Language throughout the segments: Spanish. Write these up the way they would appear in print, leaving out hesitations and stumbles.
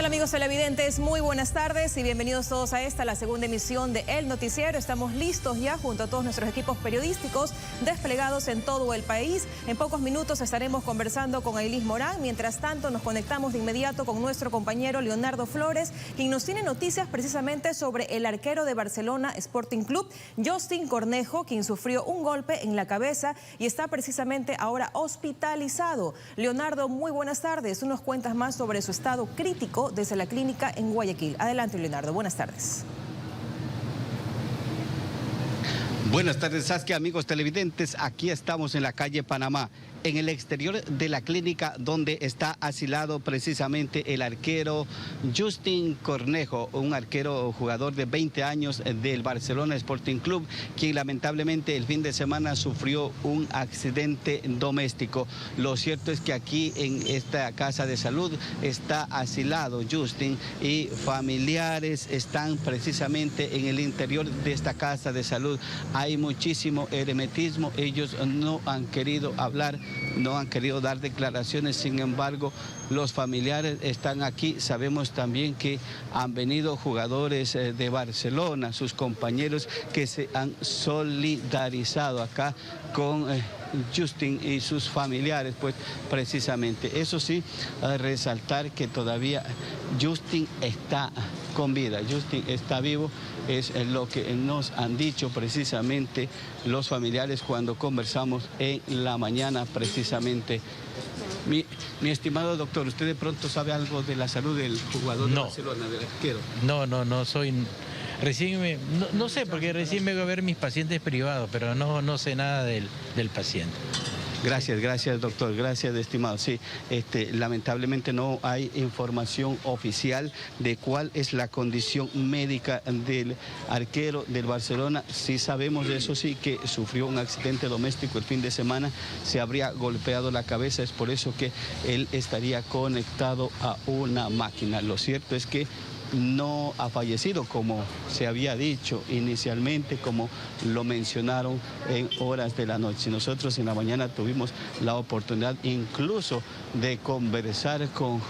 Hola amigos televidentes, muy buenas tardes y bienvenidos todos a esta, la segunda emisión de El Noticiero. Estamos listos ya junto a todos nuestros equipos periodísticos desplegados en todo el país. En pocos minutos estaremos conversando con Ailis Morán. Mientras tanto nos conectamos de inmediato con nuestro compañero Leonardo Flores, quien nos tiene noticias precisamente sobre el arquero de Barcelona Sporting Club, Justin Cornejo, quien sufrió un golpe en la cabeza y está precisamente ahora hospitalizado. Leonardo, muy buenas tardes. Tú nos cuentas más sobre su estado crítico desde la clínica en Guayaquil. Adelante, Leonardo. Buenas tardes. Buenas tardes, Saskia, amigos televidentes. Aquí estamos en la calle Panamá, en el exterior de la clínica donde está asilado precisamente el arquero Justin Cornejo, un arquero jugador de 20 años del Barcelona Sporting Club, quien lamentablemente el fin de semana sufrió un accidente doméstico. Lo cierto es que aquí en esta casa de salud está asilado Justin y familiares están precisamente en el interior de esta casa de salud. Hay muchísimo hermetismo, ellos no han querido hablar, no han querido dar declaraciones, sin embargo, los familiares están aquí. Sabemos también que han venido jugadores de Barcelona, sus compañeros que se han solidarizado acá con Justin y sus familiares, pues precisamente. Eso sí, resaltar que todavía Justin está con vida, Justin está vivo, es lo que nos han dicho precisamente los familiares cuando conversamos en la mañana precisamente. Mi estimado doctor, ¿usted de pronto sabe algo de la salud del jugador de Barcelona, del arquero? No soy... no sé, porque recién vengo a ver mis pacientes privados, pero no sé nada del paciente. Gracias doctor, gracias estimado. Sí, lamentablemente no hay información oficial de cuál es la condición médica del arquero del Barcelona. Sí sabemos de eso, sí, que sufrió un accidente doméstico el fin de semana, se habría golpeado la cabeza, es por eso que él estaría conectado a una máquina. Lo cierto es que no ha fallecido como se había dicho inicialmente, como lo mencionaron en horas de la noche. Nosotros en la mañana tuvimos la oportunidad incluso de conversar con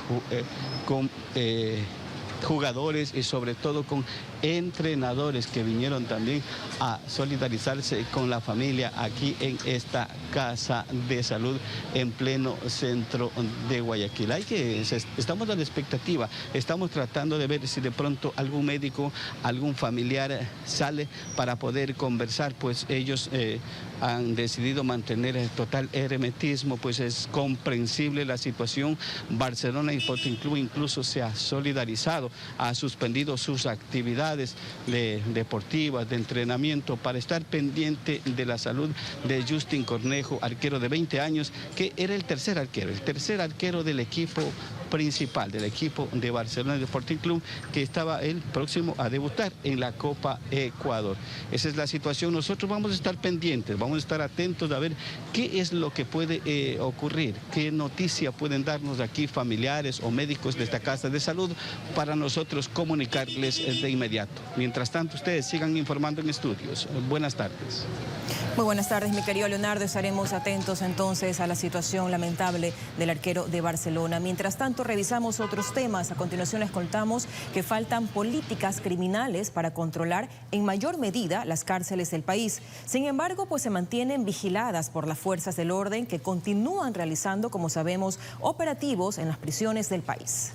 jugadores y sobre todo con entrenadores que vinieron también a solidarizarse con la familia aquí en esta casa de salud en pleno centro de Guayaquil. Estamos a la expectativa, estamos tratando de ver si de pronto algún médico, algún familiar sale para poder conversar, pues ellos han decidido mantener el total hermetismo, pues es comprensible la situación. Barcelona y Sporting Club incluso se ha solidarizado, ha suspendido sus actividades deportivas, de entrenamiento, para estar pendiente de la salud de Justin Cornejo, arquero de 20 años, que era el tercer arquero del equipo principal, del equipo de Barcelona Sporting Club, que estaba él próximo a debutar en la Copa Ecuador. Esa es la situación. Nosotros vamos a estar pendientes, vamos a estar atentos a ver qué es lo que puede ocurrir, qué noticia pueden darnos aquí familiares o médicos de esta casa de salud para nosotros comunicarles de inmediato. Mientras tanto, ustedes sigan informando en estudios. Buenas tardes. Muy buenas tardes, mi querido Leonardo. Estaremos atentos entonces a la situación lamentable del arquero de Barcelona. Mientras tanto, revisamos otros temas. A continuación les contamos que faltan políticas criminales para controlar en mayor medida las cárceles del país. Sin embargo, pues se mantienen vigiladas por las fuerzas del orden que continúan realizando, como sabemos, operativos en las prisiones del país.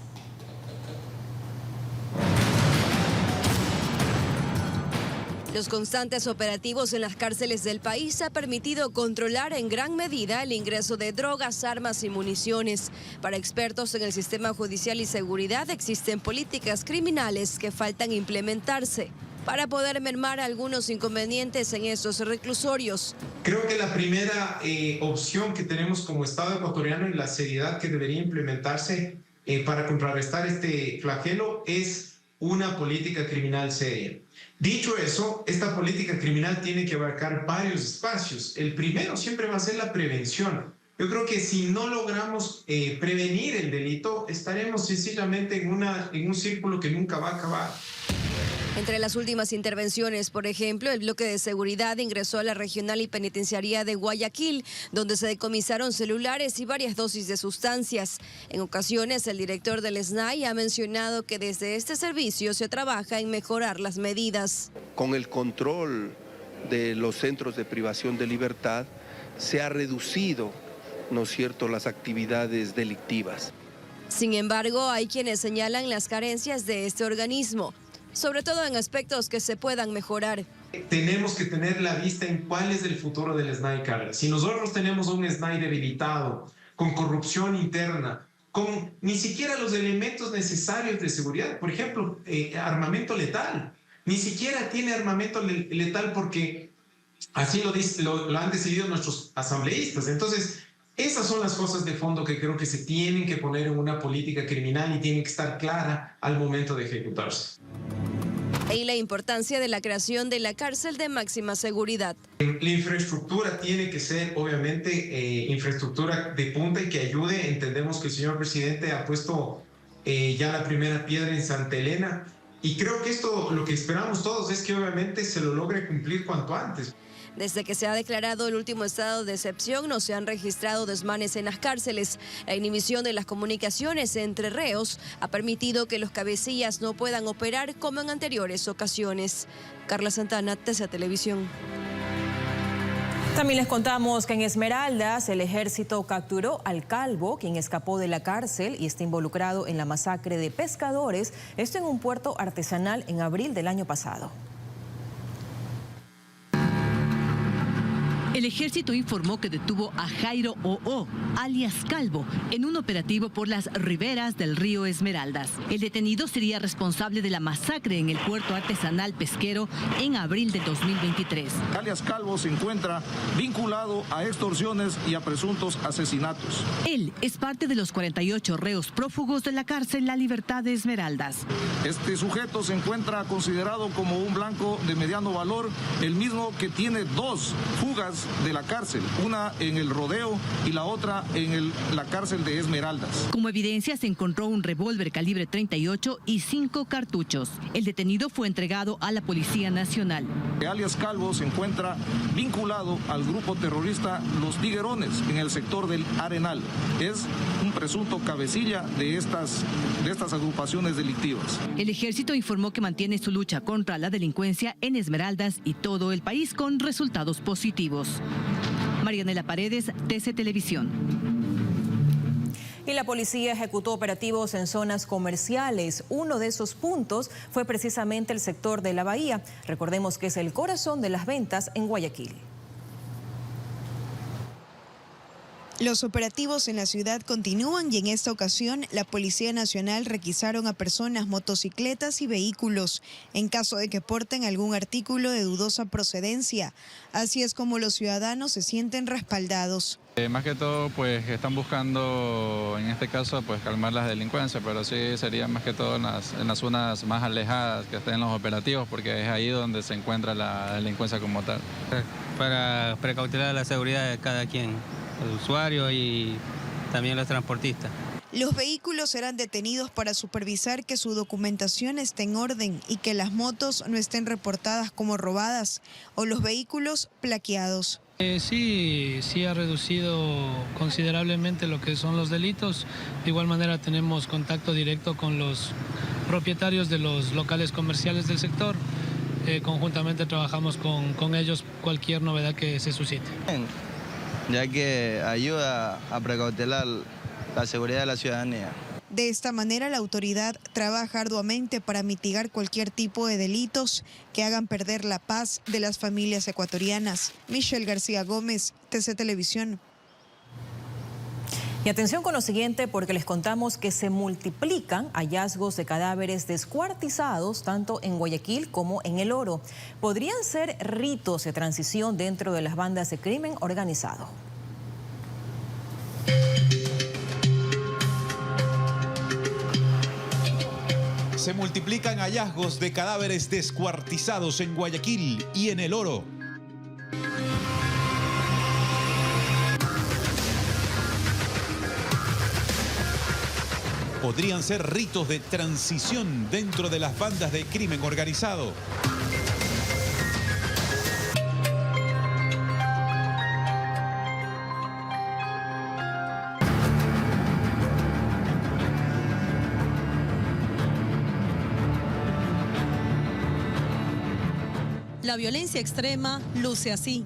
Los constantes operativos en las cárceles del país ha permitido controlar en gran medida el ingreso de drogas, armas y municiones. Para expertos en el sistema judicial y seguridad existen políticas criminales que faltan implementarse para poder mermar algunos inconvenientes en estos reclusorios. Creo que la primera opción que tenemos como Estado ecuatoriano y la seriedad que debería implementarse para contrarrestar este flagelo es una política criminal seria. Dicho eso, esta política criminal tiene que abarcar varios espacios. El primero siempre va a ser la prevención. Yo creo que si no logramos prevenir el delito, estaremos sencillamente en un círculo que nunca va a acabar. Entre las últimas intervenciones, por ejemplo, el bloque de seguridad ingresó a la regional y penitenciaría de Guayaquil, donde se decomisaron celulares y varias dosis de sustancias. En ocasiones, el director del SNAI ha mencionado que desde este servicio se trabaja en mejorar las medidas. Con el control de los centros de privación de libertad, se ha reducido, ¿no es cierto?, las actividades delictivas. Sin embargo, hay quienes señalan las carencias de este organismo, sobre todo en aspectos que se puedan mejorar. Tenemos que tener la vista en cuál es el futuro del SNAI, Carla. Si nosotros tenemos un SNAI debilitado, con corrupción interna, con ni siquiera los elementos necesarios de seguridad, por ejemplo, armamento letal, ni siquiera tiene armamento letal porque así lo han decidido nuestros asambleístas. Entonces, esas son las cosas de fondo que creo que se tienen que poner en una política criminal y tienen que estar clara al momento de ejecutarse. Y la importancia de la creación de la cárcel de máxima seguridad. La infraestructura tiene que ser, obviamente, infraestructura de punta y que ayude. Entendemos que el señor presidente ha puesto ya la primera piedra en Santa Elena. Y creo que esto, lo que esperamos todos es que obviamente se lo logre cumplir cuanto antes. Desde que se ha declarado el último estado de excepción, no se han registrado desmanes en las cárceles. La inhibición de las comunicaciones entre reos ha permitido que los cabecillas no puedan operar como en anteriores ocasiones. Carla Santana, TC Televisión. También les contamos que en Esmeraldas el ejército capturó al Calvo, quien escapó de la cárcel y está involucrado en la masacre de pescadores, esto en un puerto artesanal en abril del año pasado. El ejército informó que detuvo a Jairo O.O., alias Calvo, en un operativo por las riberas del río Esmeraldas. El detenido sería responsable de la masacre en el puerto artesanal pesquero en abril de 2023. Alias Calvo se encuentra vinculado a extorsiones y a presuntos asesinatos. Él es parte de los 48 reos prófugos de la cárcel La Libertad de Esmeraldas. Este sujeto se encuentra considerado como un blanco de mediano valor, el mismo que tiene 2 fugas de la cárcel, una en el Rodeo y la otra en la cárcel de Esmeraldas. Como evidencia se encontró un revólver calibre 38 y 5 cartuchos. El detenido fue entregado a la Policía Nacional. Alias Calvo se encuentra vinculado al grupo terrorista Los Tiguerones en el sector del Arenal. Es un presunto cabecilla de estas agrupaciones delictivas. El ejército informó que mantiene su lucha contra la delincuencia en Esmeraldas y todo el país con resultados positivos. Marianela Paredes, TC Televisión. Y la policía ejecutó operativos en zonas comerciales. Uno de esos puntos fue precisamente el sector de la Bahía. Recordemos que es el corazón de las ventas en Guayaquil. Los operativos en la ciudad continúan y en esta ocasión la Policía Nacional requisaron a personas, motocicletas y vehículos en caso de que porten algún artículo de dudosa procedencia. Así es como los ciudadanos se sienten respaldados. Más que todo, pues están buscando, en este caso, pues calmar las delincuencias, pero sí sería más que todo en las zonas más alejadas que estén los operativos, porque es ahí donde se encuentra la delincuencia como tal. Para precautelar la seguridad de cada quien, el usuario y también los transportistas. Los vehículos serán detenidos para supervisar que su documentación esté en orden y que las motos no estén reportadas como robadas o los vehículos plaqueados. Sí ha reducido considerablemente lo que son los delitos. De igual manera tenemos contacto directo con los propietarios de los locales comerciales del sector. Conjuntamente trabajamos con ellos cualquier novedad que se suscite. Ya que ayuda a precautelar la seguridad de la ciudadanía. De esta manera, la autoridad trabaja arduamente para mitigar cualquier tipo de delitos que hagan perder la paz de las familias ecuatorianas. Michelle García Gómez, TC Televisión. Y atención con lo siguiente, porque les contamos que se multiplican hallazgos de cadáveres descuartizados tanto en Guayaquil como en El Oro. Podrían ser ritos de transición dentro de las bandas de crimen organizado. Se multiplican hallazgos de cadáveres descuartizados en Guayaquil y en El Oro. podrían ser ritos de transición dentro de las bandas de crimen organizado. La violencia extrema luce así.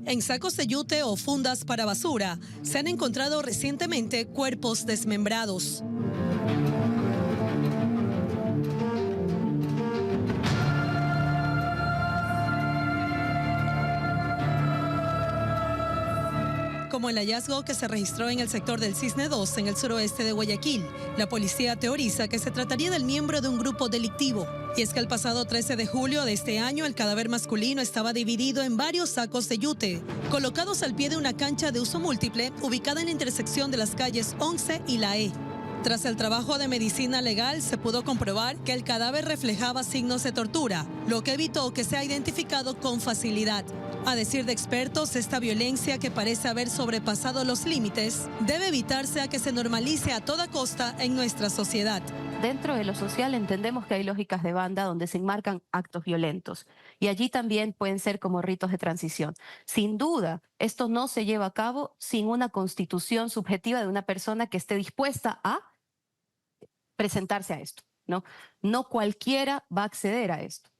En sacos de yute o fundas para basura se han encontrado recientemente cuerpos desmembrados. Como el hallazgo que se registró en el sector del Cisne 2, en el suroeste de Guayaquil. La policía teoriza que se trataría del miembro de un grupo delictivo. Y es que el pasado 13 de julio de este año, el cadáver masculino estaba dividido en varios sacos de yute, colocados al pie de una cancha de uso múltiple, ubicada en la intersección de las calles 11 y la E. Tras el trabajo de medicina legal, se pudo comprobar que el cadáver reflejaba signos de tortura, lo que evitó que sea identificado con facilidad. A decir de expertos, esta violencia que parece haber sobrepasado los límites debe evitarse a que se normalice a toda costa en nuestra sociedad. Dentro de lo social entendemos que hay lógicas de banda donde se enmarcan actos violentos y allí también pueden ser como ritos de transición. Sin duda, esto no se lleva a cabo sin una constitución subjetiva de una persona que esté dispuesta a presentarse a esto, ¿no? No cualquiera va a acceder a esto.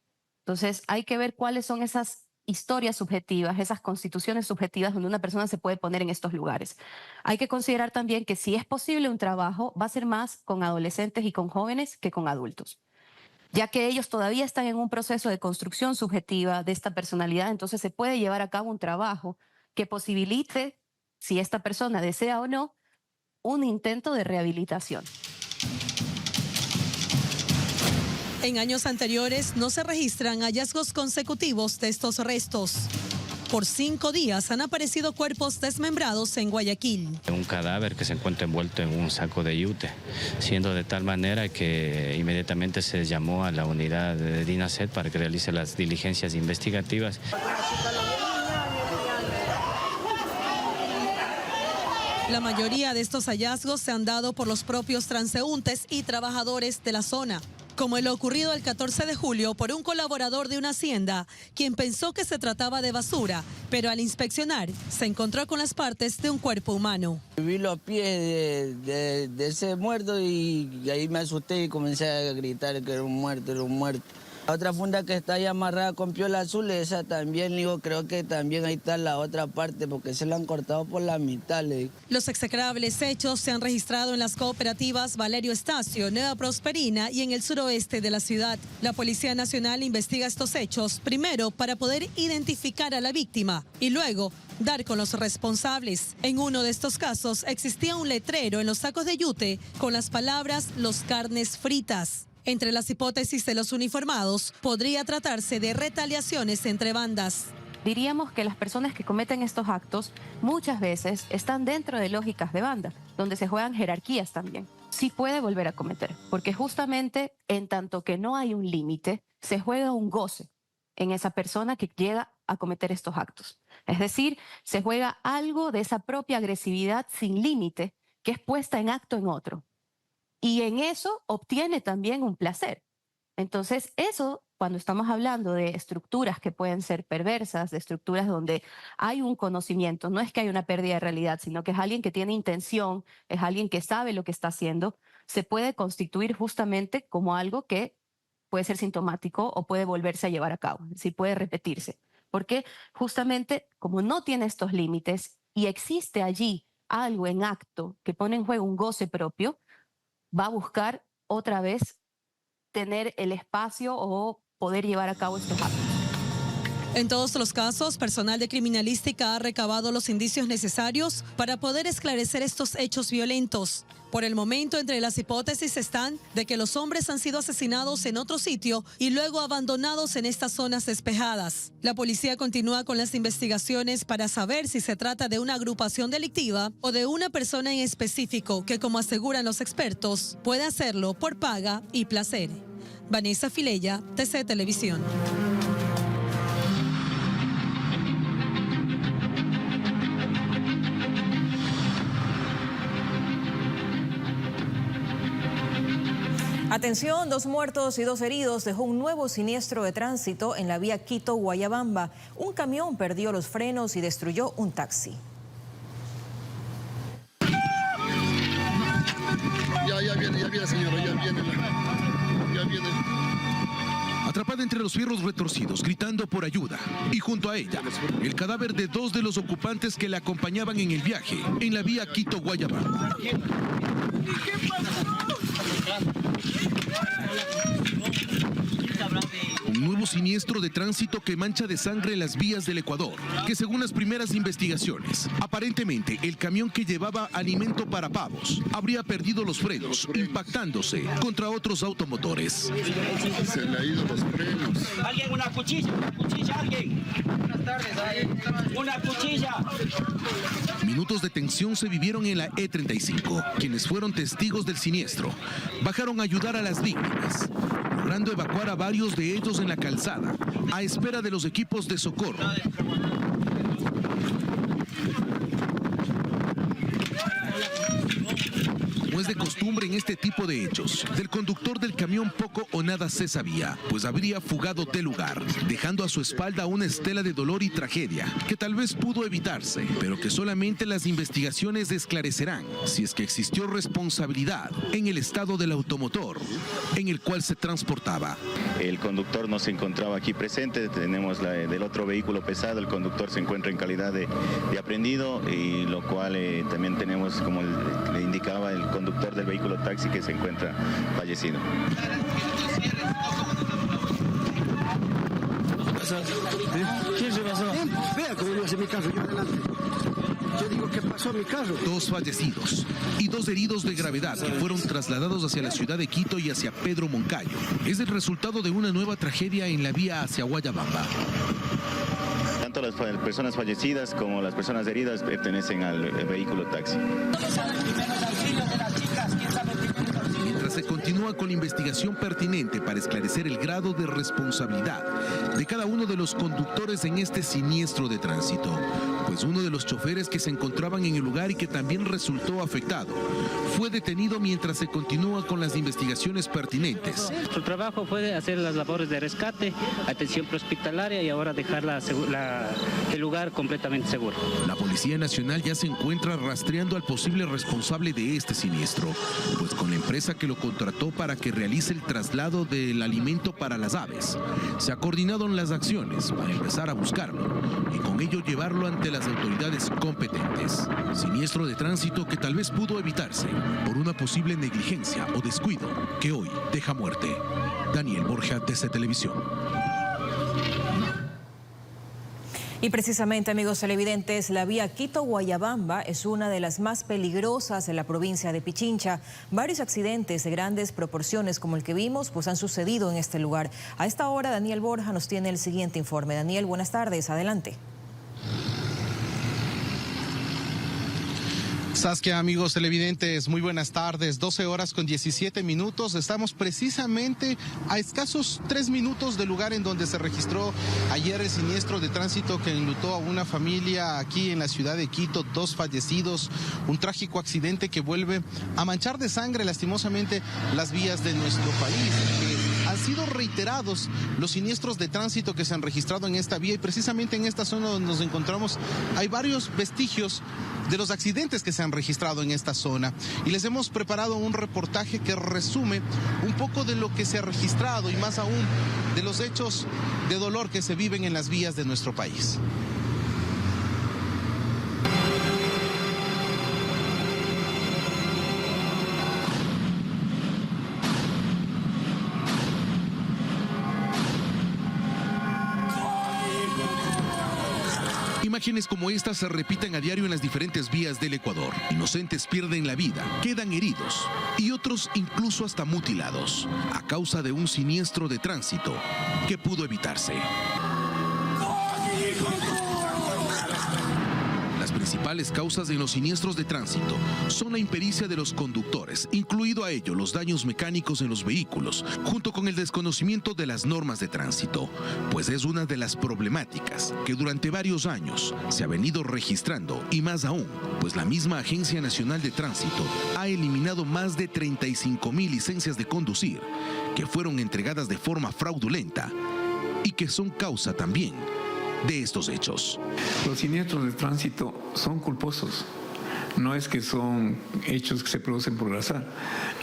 Entonces hay que ver cuáles son esas historias subjetivas, esas constituciones subjetivas donde una persona se puede poner en estos lugares. Hay que considerar también que si es posible un trabajo, va a ser más con adolescentes y con jóvenes que con adultos, ya que ellos todavía están en un proceso de construcción subjetiva de esta personalidad, entonces se puede llevar a cabo un trabajo que posibilite, si esta persona desea o no, un intento de rehabilitación. En años anteriores no se registran hallazgos consecutivos de estos restos. Por 5 días han aparecido cuerpos desmembrados en Guayaquil. Un cadáver que se encuentra envuelto en un saco de yute, siendo de tal manera que inmediatamente se llamó a la unidad de DINASET para que realice las diligencias investigativas. La mayoría de estos hallazgos se han dado por los propios transeúntes y trabajadores de la zona, como el ocurrido el 14 de julio por un colaborador de una hacienda, quien pensó que se trataba de basura, pero al inspeccionar se encontró con las partes de un cuerpo humano. Vi los pies de ese muerto y ahí me asusté y comencé a gritar que era un muerto, era un muerto. La otra funda que está ahí amarrada con piola azul, esa también, digo, creo que también ahí está la otra parte, porque se la han cortado por la mitad. Los execrables hechos se han registrado en las cooperativas Valerio Estacio, Nueva Prosperina y en el suroeste de la ciudad. La Policía Nacional investiga estos hechos, primero para poder identificar a la víctima y luego dar con los responsables. En uno de estos casos existía un letrero en los sacos de yute con las palabras "los carnes fritas". Entre las hipótesis de los uniformados, podría tratarse de retaliaciones entre bandas. Diríamos que las personas que cometen estos actos muchas veces están dentro de lógicas de banda, donde se juegan jerarquías también. Sí puede volver a cometer, porque justamente en tanto que no hay un límite, se juega un goce en esa persona que llega a cometer estos actos. Es decir, se juega algo de esa propia agresividad sin límite que es puesta en acto en otro. Y en eso obtiene también un placer. Entonces, eso, cuando estamos hablando de estructuras que pueden ser perversas, de estructuras donde hay un conocimiento, no es que hay una pérdida de realidad, sino que es alguien que tiene intención, es alguien que sabe lo que está haciendo, se puede constituir justamente como algo que puede ser sintomático o puede volverse a llevar a cabo, es decir, puede repetirse. Porque justamente como no tiene estos límites y existe allí algo en acto que pone en juego un goce propio, va a buscar otra vez tener el espacio o poder llevar a cabo estos actos. En todos los casos, personal de criminalística ha recabado los indicios necesarios para poder esclarecer estos hechos violentos. Por el momento, entre las hipótesis están de que los hombres han sido asesinados en otro sitio y luego abandonados en estas zonas despejadas. La policía continúa con las investigaciones para saber si se trata de una agrupación delictiva o de una persona en específico que, como aseguran los expertos, puede hacerlo por paga y placer. Vanessa Filella, TC Televisión. Atención, 2 muertos y 2 heridos dejó un nuevo siniestro de tránsito en la vía Quito-Guayabamba. Un camión perdió los frenos y destruyó un taxi. Ya viene, señora, ya viene. Atrapada entre los fierros retorcidos, gritando por ayuda. Y junto a ella, el cadáver de 2 de los ocupantes que la acompañaban en el viaje, en la vía Quito-Guayabamba. Un nuevo siniestro de tránsito que mancha de sangre las vías del Ecuador, que según las primeras investigaciones, aparentemente el camión que llevaba alimento para pavos habría perdido los frenos, impactándose contra otros automotores. Se le ha ido los frenos. Alguien, una cuchilla, alguien. Buenas tardes, una cuchilla. Minutos de tensión se vivieron en la E35. Quienes fueron testigos del siniestro bajaron a ayudar a las víctimas, logrando evacuar a varios de ellos en la calzada, a espera de los equipos de socorro. Como es de costumbre en este tipo de hechos, del conductor del camión poco o nada se sabía, pues habría fugado del lugar, dejando a su espalda una estela de dolor y tragedia que tal vez pudo evitarse, pero que solamente las investigaciones esclarecerán si es que existió responsabilidad en el estado del automotor en el cual se transportaba. El conductor no se encontraba aquí presente, tenemos del otro vehículo pesado, el conductor se encuentra en calidad de aprendido, y lo cual también tenemos, como le indicaba, el conductor del vehículo taxi que se encuentra fallecido. ¿Quién se pasó? Vea cómo yo hice mi carro, yo adelante. Yo digo que pasó mi carro. 2 fallecidos y 2 heridos de gravedad que fueron trasladados hacia la ciudad de Quito y hacia Pedro Moncayo. Es el resultado de una nueva tragedia en la vía hacia Guayabamba. Tanto las personas fallecidas como las personas heridas pertenecen al vehículo taxi. Mientras se continúa con la investigación pertinente para esclarecer el grado de responsabilidad de cada uno de los conductores en este siniestro de tránsito, pues uno de los choferes que se encontraban en el lugar y que también resultó afectado fue detenido mientras se continúa con las investigaciones pertinentes. Su trabajo fue hacer las labores de rescate, atención prehospitalaria y ahora dejar el lugar completamente seguro. La Policía Nacional ya se encuentra rastreando al posible responsable de este siniestro, pues con la empresa que lo contrató para que realice el traslado del alimento para las aves, se ha coordinado en las acciones para empezar a buscarlo y con ello llevarlo ante las autoridades competentes. Siniestro de tránsito que tal vez pudo evitarse por una posible negligencia o descuido que hoy deja muerte. Daniel Borja, TC Televisión. Y precisamente, amigos televidentes, la vía Quito-Guayabamba es una de las más peligrosas de la provincia de Pichincha. Varios accidentes de grandes proporciones como el que vimos pues han sucedido en este lugar. A esta hora, Daniel Borja nos tiene el siguiente informe. Daniel, buenas tardes, adelante. Saskia, amigos televidentes, muy buenas tardes. 12 horas con 17 minutos. Estamos precisamente a escasos 3 minutos del lugar en donde se registró ayer el siniestro de tránsito que enlutó a una familia aquí en la ciudad de Quito. 2 fallecidos, un trágico accidente que vuelve a manchar de sangre lastimosamente las vías de nuestro país. Han sido reiterados los siniestros de tránsito que se han registrado en esta vía y precisamente en esta zona donde nos encontramos hay varios vestigios de los accidentes que se han registrado en esta zona. Y les hemos preparado un reportaje que resume un poco de lo que se ha registrado y más aún de los hechos de dolor que se viven en las vías de nuestro país. Imágenes como estas se repiten a diario en las diferentes vías del Ecuador. Inocentes pierden la vida, quedan heridos y otros incluso hasta mutilados a causa de un siniestro de tránsito que pudo evitarse. Las principales causas en los siniestros de tránsito son la impericia de los conductores, incluido a ello los daños mecánicos en los vehículos, junto con el desconocimiento de las normas de tránsito, pues es una de las problemáticas que durante varios años se ha venido registrando, y más aún, pues la misma Agencia Nacional de Tránsito ha eliminado más de 35,000 licencias de conducir que fueron entregadas de forma fraudulenta y que son causa también de estos hechos. Los siniestros de tránsito son culposos. No es que son hechos que se producen por azar,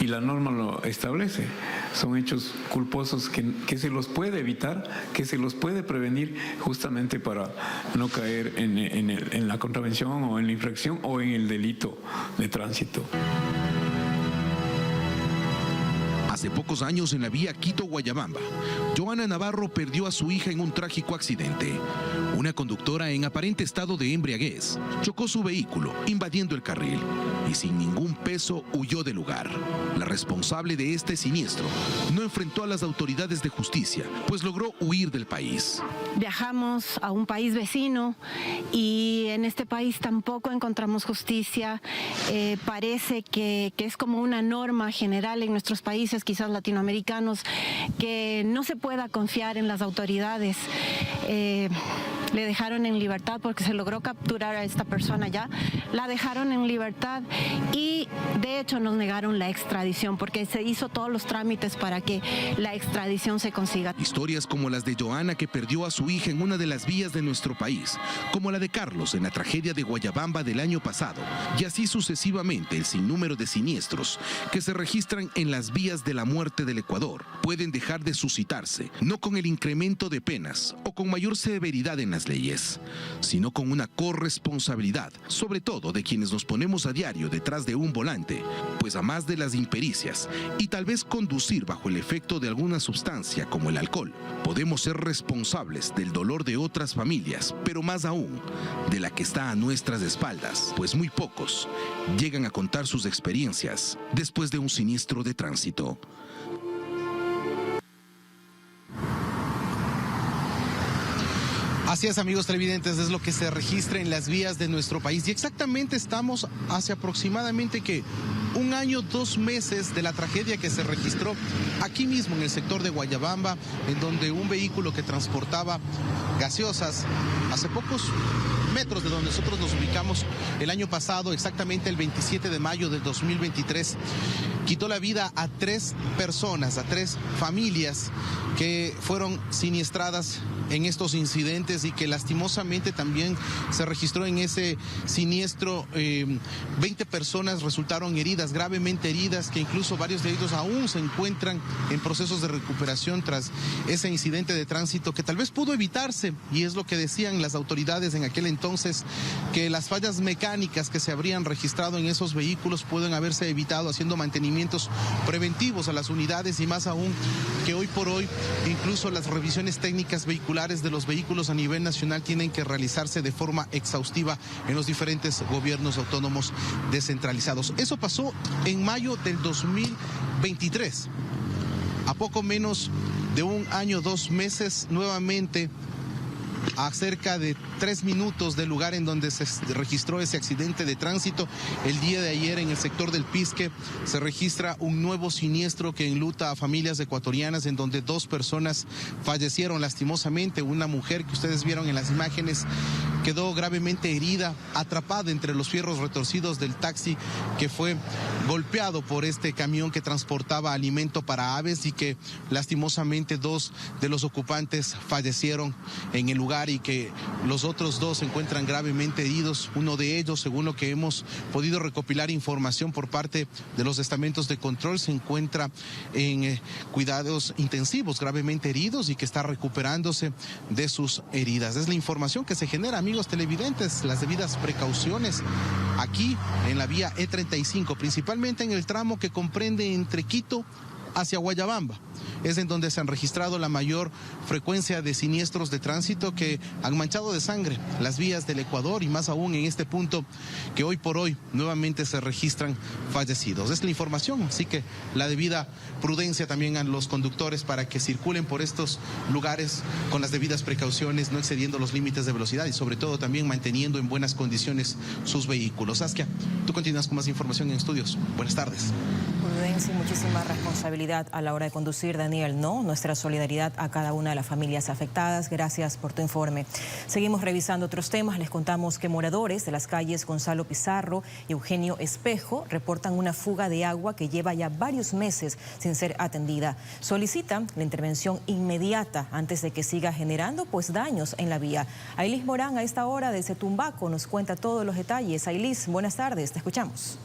y la norma lo establece. Son hechos culposos que se los puede evitar, que se los puede prevenir, justamente para no caer en la contravención o en la infracción o en el delito de tránsito. Hace pocos años, en la vía Quito-Guayabamba, Joana Navarro perdió a su hija en un trágico accidente. Una conductora en aparente estado de embriaguez chocó su vehículo, invadiendo el carril, y sin ningún peso huyó del lugar. La responsable de este siniestro no enfrentó a las autoridades de justicia, pues logró huir del país. Viajamos a un país vecino y en este país tampoco encontramos justicia. Parece que es como una norma general en nuestros países, quizás latinoamericanos, que no se pueda confiar en las autoridades. Le dejaron en libertad porque se logró capturar a esta persona ya. La dejaron en libertad y de hecho nos negaron la extradición porque se hizo todos los trámites para que la extradición se consiga. Historias como las de Joana, que perdió a su hija en una de las vías de nuestro país, como la de Carlos en la tragedia de Guayabamba del año pasado, y así sucesivamente el sinnúmero de siniestros que se registran en las vías de la muerte del Ecuador, pueden dejar de suscitarse, no con el incremento de penas o con mayor severidad en las leyes, sino con una corresponsabilidad, sobre todo de quienes nos ponemos a diario detrás de un volante, pues a más de las impericias y tal vez conducir bajo el efecto de alguna sustancia como el alcohol, podemos ser responsables del dolor de otras familias, pero más aún de la que está a nuestras espaldas, pues muy pocos llegan a contar sus experiencias después de un siniestro de tránsito. Así es, amigos televidentes, es lo que se registra en las vías de nuestro país. Y exactamente estamos hace aproximadamente que 1 año, 2 meses de la tragedia que se registró aquí mismo en el sector de Guayabamba, en donde un vehículo que transportaba gaseosas, hace pocos metros de donde nosotros nos ubicamos, el año pasado, exactamente el 27 de mayo del 2023, quitó la vida a 3 personas, a 3 familias que fueron siniestradas en estos incidentes y que lastimosamente también se registró en ese siniestro. 20 personas resultaron heridas, gravemente heridas, que incluso varios de ellos aún se encuentran en procesos de recuperación tras ese incidente de tránsito que tal vez pudo evitarse, y es lo que decían las autoridades en aquel entonces, que las fallas mecánicas que se habrían registrado en esos vehículos pueden haberse evitado haciendo mantenimientos preventivos a las unidades, y más aún que hoy por hoy incluso las revisiones técnicas vehiculares de los vehículos a nivel nacional tienen que realizarse de forma exhaustiva en los diferentes gobiernos autónomos descentralizados. Eso pasó en mayo del 2023. A poco menos de 1 año, 2 meses, nuevamente a cerca de 3 minutos del lugar en donde se registró ese accidente de tránsito. El día de ayer, en el sector del Pisque, se registra un nuevo siniestro que enluta a familias ecuatorianas, en donde 2 personas fallecieron lastimosamente. Una mujer que ustedes vieron en las imágenes quedó gravemente herida, atrapada entre los fierros retorcidos del taxi que fue golpeado por este camión que transportaba alimento para aves, y que lastimosamente 2 de los ocupantes fallecieron en el lugar, y que los otros 2 se encuentran gravemente heridos. Uno de ellos, según lo que hemos podido recopilar información por parte de los estamentos de control, se encuentra en cuidados intensivos, gravemente heridos, y que está recuperándose de sus heridas. Es la información que se genera, amigos televidentes. Las debidas precauciones aquí en la vía E35, principalmente en el tramo que comprende entre Quito hacia Guayabamba. es en donde se han registrado la mayor frecuencia de siniestros de tránsito que han manchado de sangre las vías del Ecuador, y más aún en este punto que hoy por hoy nuevamente se registran fallecidos. Es la información, así que la debida prudencia también a los conductores para que circulen por estos lugares con las debidas precauciones, no excediendo los límites de velocidad y sobre todo también manteniendo en buenas condiciones sus vehículos. Saskia, tú continúas con más información en estudios. Buenas tardes. Prudencia y muchísima responsabilidad a la hora de conducir, Daniel, ¿no? Nuestra solidaridad a cada una de las familias afectadas. Gracias por tu informe. Seguimos revisando otros temas. Les contamos que moradores de las calles Gonzalo Pizarro y Eugenio Espejo reportan una fuga de agua que lleva ya varios meses sin ser atendida. Solicitan la intervención inmediata antes de que siga generando daños en la vía. Ailis Morán a esta hora desde Tumbaco nos cuenta todos los detalles. Ailis, buenas tardes, te escuchamos.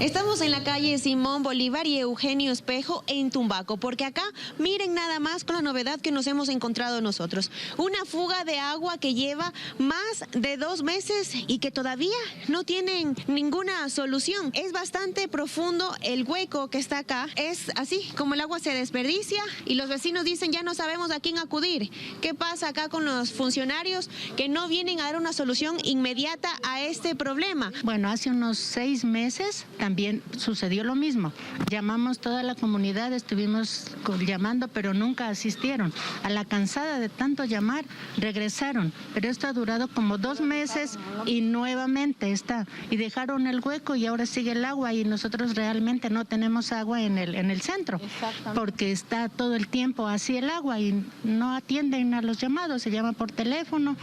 Estamos en la calle Simón Bolívar y Eugenio Espejo en Tumbaco, porque acá miren nada más con la novedad que nos hemos encontrado nosotros. Una fuga de agua que lleva más de 2 meses y que todavía no tienen ninguna solución. Es bastante profundo el hueco que está acá. Es así como el agua se desperdicia y los vecinos dicen ya no sabemos a quién acudir. ¿Qué pasa acá con los funcionarios que no vienen a dar una solución inmediata a este problema? Bueno, hace unos 6 meses también sucedió lo mismo. Llamamos toda la comunidad, estuvimos llamando, pero nunca asistieron. A la cansada de tanto llamar, regresaron. Pero esto ha durado como 2 meses y nuevamente está. Y dejaron el hueco y ahora sigue el agua y nosotros realmente no tenemos agua en el centro. Porque está todo el tiempo así el agua y no atienden a los llamados. Se llama por teléfono,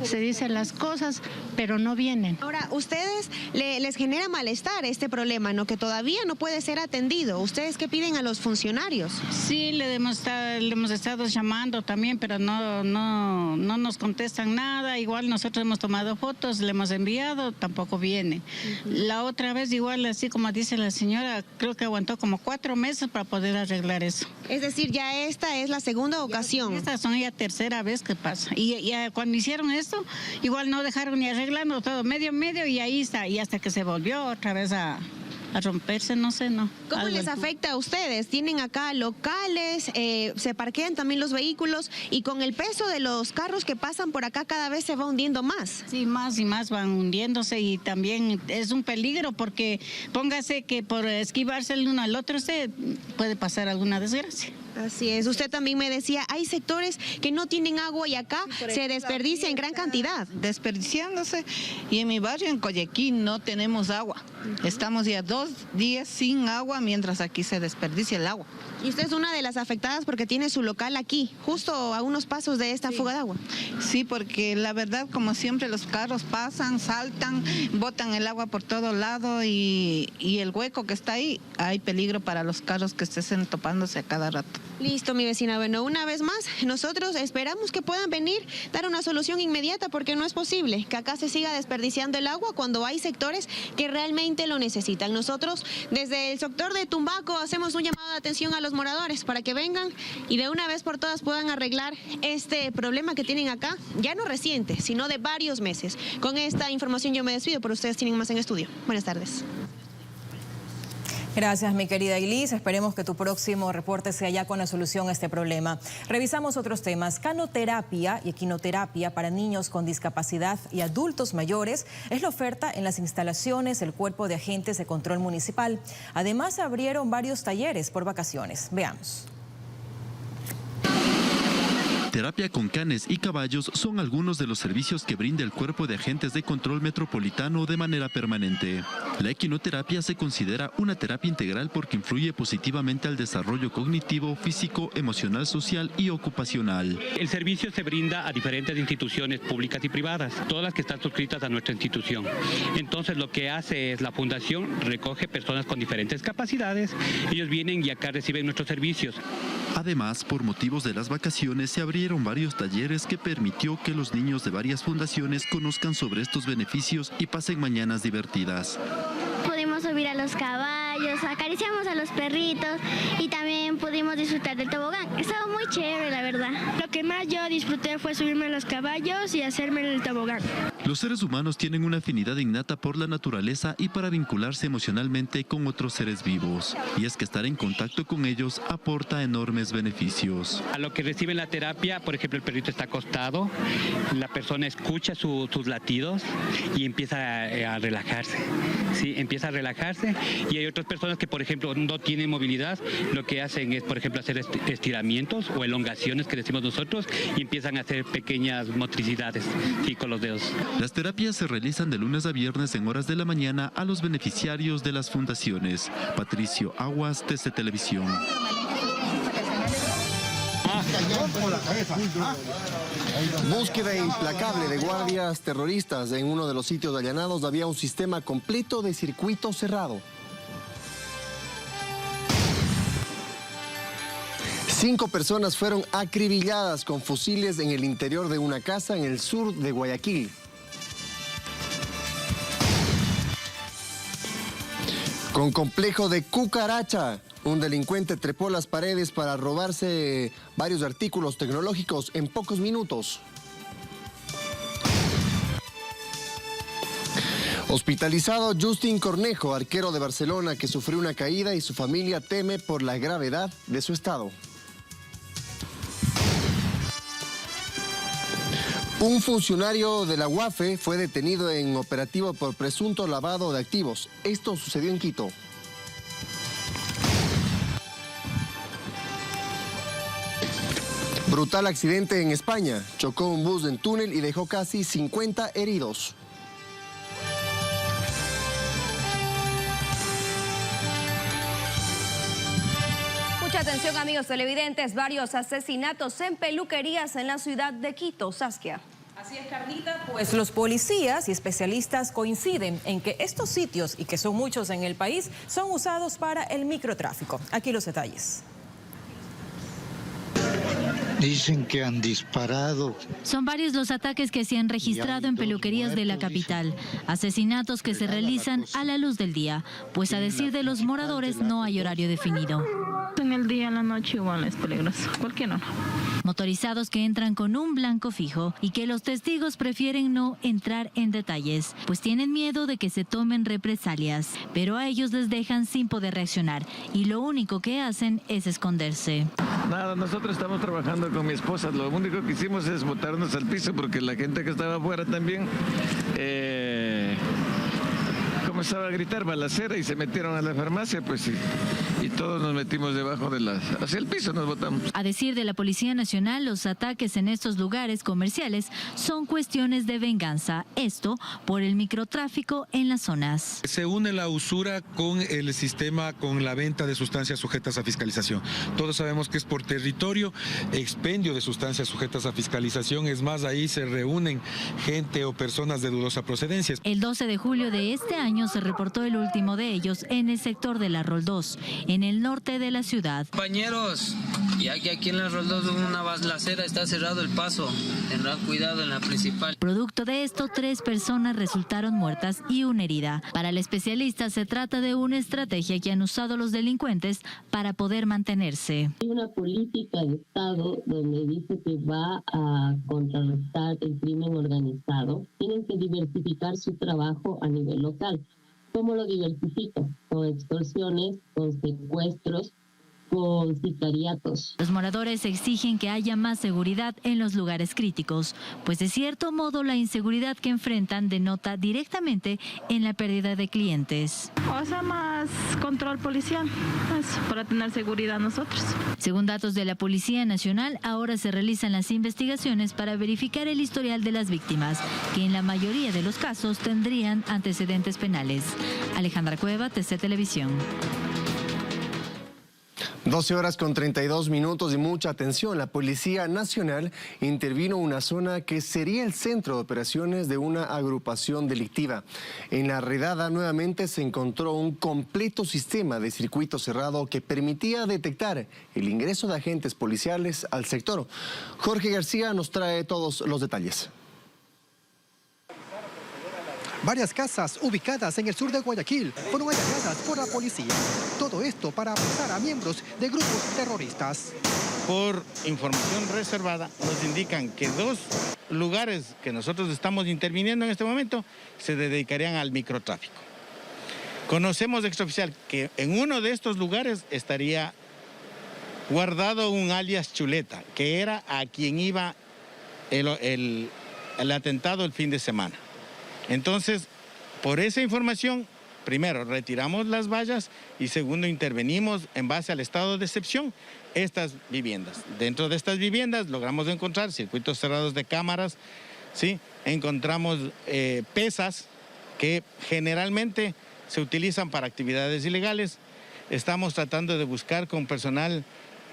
se dicen las cosas, pero no vienen. Ahora, ¿ustedes les genera malestar este problema, no, que todavía no puede ser atendido? ¿Ustedes qué piden a los funcionarios? Sí, le hemos estado llamando también, pero no nos contestan nada. Igual nosotros hemos tomado fotos, le hemos enviado, tampoco viene. La otra vez igual, así como dice la señora, creo que aguantó como 4 meses para poder arreglar eso. Es decir, ya esta es la segunda ocasión. Esta son ya tercera vez que pasa. Y cuando hicieron esto, igual no dejaron ni arreglando todo, medio y ahí está. Y hasta que se volvió otra vez a romperse, no sé, no. ¿Cómo les afecta a ustedes? Tienen acá locales, se parquean también los vehículos y con el peso de los carros que pasan por acá cada vez se va hundiendo más. Sí, más y más van hundiéndose y también es un peligro porque póngase que por esquivarse el uno al otro se puede pasar alguna desgracia. Así es. Usted también me decía, hay sectores que no tienen agua y acá se desperdicia en gran cantidad. Desperdiciándose. Y en mi barrio, en Coyequín, no tenemos agua. Estamos ya 2 días sin agua mientras aquí se desperdicia el agua. Y usted es una de las afectadas porque tiene su local aquí, justo a unos pasos de esta fuga de agua. Sí, porque la verdad, como siempre, los carros pasan, saltan, botan el agua por todo lado y el hueco que está ahí, hay peligro para los carros que estén topándose a cada rato. Listo, mi vecina. Bueno, una vez más, nosotros esperamos que puedan venir, dar una solución inmediata, porque no es posible que acá se siga desperdiciando el agua cuando hay sectores que realmente lo necesitan. Nosotros, desde el sector de Tumbaco, hacemos un llamado de atención a los moradores para que vengan y de una vez por todas puedan arreglar este problema que tienen acá, ya no reciente, sino de varios meses. Con esta información yo me despido, pero ustedes tienen más en estudio. Buenas tardes. Gracias, mi querida Ailis. Esperemos que tu próximo reporte sea ya con la solución a este problema. Revisamos otros temas. Canoterapia y equinoterapia para niños con discapacidad y adultos mayores es la oferta en las instalaciones del Cuerpo de Agentes de Control Municipal. Además, se abrieron varios talleres por vacaciones. Veamos. Terapia con canes y caballos son algunos de los servicios que brinda el Cuerpo de Agentes de Control Metropolitano de manera permanente. La equinoterapia se considera una terapia integral porque influye positivamente al desarrollo cognitivo, físico, emocional, social y ocupacional. El servicio se brinda a diferentes instituciones públicas y privadas, todas las que están suscritas a nuestra institución. Entonces lo que hace es la fundación recoge personas con diferentes capacidades, ellos vienen y acá reciben nuestros servicios. Además, por motivos de las vacaciones se abrieron varios talleres que permitió que los niños de varias fundaciones conozcan sobre estos beneficios y pasen mañanas divertidas. Pudimos subir a los caballos, acariciamos a los perritos y también pudimos disfrutar del tobogán. Estaba muy chévere, la verdad. Lo que más yo disfruté fue subirme a los caballos y hacerme el tobogán. Los seres humanos tienen una afinidad innata por la naturaleza y para vincularse emocionalmente con otros seres vivos. Y es que estar en contacto con ellos aporta enormes beneficios. A lo que reciben la terapia, por ejemplo, el perrito está acostado, la persona escucha sus latidos y empieza a relajarse. Sí, empieza a relajarse, y hay otras personas que, por ejemplo, no tienen movilidad, lo que hacen es, por ejemplo, hacer estiramientos o elongaciones que decimos nosotros, y empiezan a hacer pequeñas motricidades, sí, con los dedos. Las terapias se realizan de lunes a viernes en horas de la mañana a los beneficiarios de las fundaciones. Patricio Aguas, TC Televisión. Búsqueda implacable de guardias terroristas. En uno de los sitios allanados había un sistema completo de circuito cerrado. 5 personas fueron acribilladas con fusiles en el interior de una casa en el sur de Guayaquil. Con complejo de cucaracha, un delincuente trepó las paredes para robarse varios artículos tecnológicos en pocos minutos. Hospitalizado Justin Cornejo, arquero de Barcelona, que sufrió una caída y su familia teme por la gravedad de su estado. Un funcionario de la UAFE fue detenido en operativo por presunto lavado de activos. Esto sucedió en Quito. Brutal accidente en España. Chocó un bus en túnel y dejó casi 50 heridos. Mucha atención, amigos televidentes. Varios asesinatos en peluquerías en la ciudad de Quito. Saskia. Así es, Carlita, pues los policías y especialistas coinciden en que estos sitios, y que son muchos en el país, son usados para el microtráfico. Aquí los detalles. Dicen que han disparado. Son varios los ataques que se han registrado en peluquerías de la capital. Asesinatos que se realizan a la luz del día, pues a decir de los moradores no hay horario definido. En el día, en la noche igual es peligroso, cualquiera no. Motorizados que entran con un blanco fijo y que los testigos prefieren no entrar en detalles, pues tienen miedo de que se tomen represalias. Pero a ellos les dejan sin poder reaccionar y lo único que hacen es esconderse. Nada, nosotros estamos trabajando con mi esposa. Lo único que hicimos es botarnos al piso porque la gente que estaba afuera también comenzaba a gritar balacera y se metieron a la farmacia, pues y todos nos metimos debajo de hacia el piso nos botamos. A decir de la Policía Nacional, los ataques en estos lugares comerciales son cuestiones de venganza. Esto por el microtráfico en las zonas. Se une la usura con el sistema, con la venta de sustancias sujetas a fiscalización. Todos sabemos que es por territorio, expendio de sustancias sujetas a fiscalización. Es más, ahí se reúnen gente o personas de dudosa procedencia. El 12 de julio de este año se reportó el último de ellos en el sector de la Roldós, en el norte de la ciudad. Compañeros, ya que aquí en la Roldós hubo una balacera, está cerrado el paso, tendrán cuidado en la principal. Producto de esto, 3 personas resultaron muertas y una herida. Para el especialista se trata de una estrategia que han usado los delincuentes para poder mantenerse. Hay una política de Estado donde dice que va a contrarrestar el crimen organizado. Tienen que diversificar su trabajo a nivel local. ¿Cómo lo diversifican? Con extorsiones, con secuestros, con sicariatos. Los moradores exigen que haya más seguridad en los lugares críticos, pues de cierto modo la inseguridad que enfrentan denota directamente en la pérdida de clientes. O sea, más control policial, eso, para tener seguridad nosotros. Según datos de la Policía Nacional, ahora se realizan las investigaciones para verificar el historial de las víctimas, que en la mayoría de los casos tendrían antecedentes penales. Alejandra Cueva, TC Televisión. 12 horas con 32 minutos y mucha atención. La Policía Nacional intervino en una zona que sería el centro de operaciones de una agrupación delictiva. En la redada nuevamente se encontró un completo sistema de circuito cerrado que permitía detectar el ingreso de agentes policiales al sector. Jorge García nos trae todos los detalles. Varias casas ubicadas en el sur de Guayaquil fueron allanadas por la policía. Todo esto para apresar a miembros de grupos terroristas. por información reservada, nos indican que 2 lugares que nosotros estamos interviniendo en este momento se dedicarían al microtráfico. Conocemos de extraoficial que en uno de estos lugares estaría guardado un alias Chuleta, que era a quien iba el atentado el fin de semana. Entonces, por esa información, primero, retiramos las vallas y segundo, intervenimos en base al estado de excepción estas viviendas. Dentro de estas viviendas logramos encontrar circuitos cerrados de cámaras, ¿sí? Encontramos pesas que generalmente se utilizan para actividades ilegales. Estamos tratando de buscar con personal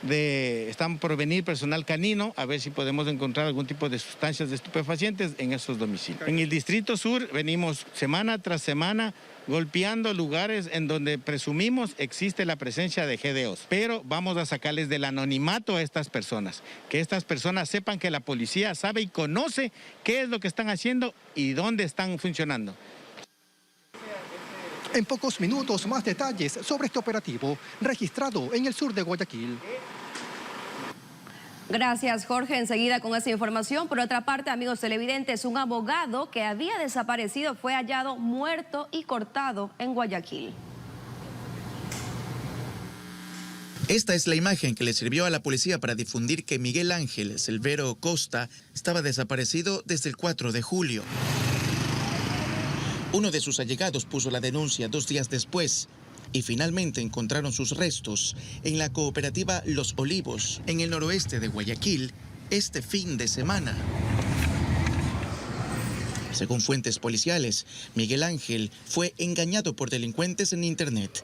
están por venir personal canino a ver si podemos encontrar algún tipo de sustancias de estupefacientes en esos domicilios. En el Distrito Sur venimos semana tras semana golpeando lugares en donde presumimos existe la presencia de GDOs, pero vamos a sacarles del anonimato a estas personas, que estas personas sepan que la policía sabe y conoce qué es lo que están haciendo y dónde están funcionando. En pocos minutos, más detalles sobre este operativo registrado en el sur de Guayaquil. Gracias, Jorge. Enseguida con esa información. Por otra parte, amigos televidentes, un abogado que había desaparecido fue hallado muerto y cortado en Guayaquil. Esta es la imagen que le sirvió a la policía para difundir que Miguel Ángel Selvero Costa estaba desaparecido desde el 4 de julio. Uno de sus allegados puso la denuncia 2 días después y finalmente encontraron sus restos en la cooperativa Los Olivos, en el noroeste de Guayaquil, este fin de semana. Según fuentes policiales, Miguel Ángel fue engañado por delincuentes en internet.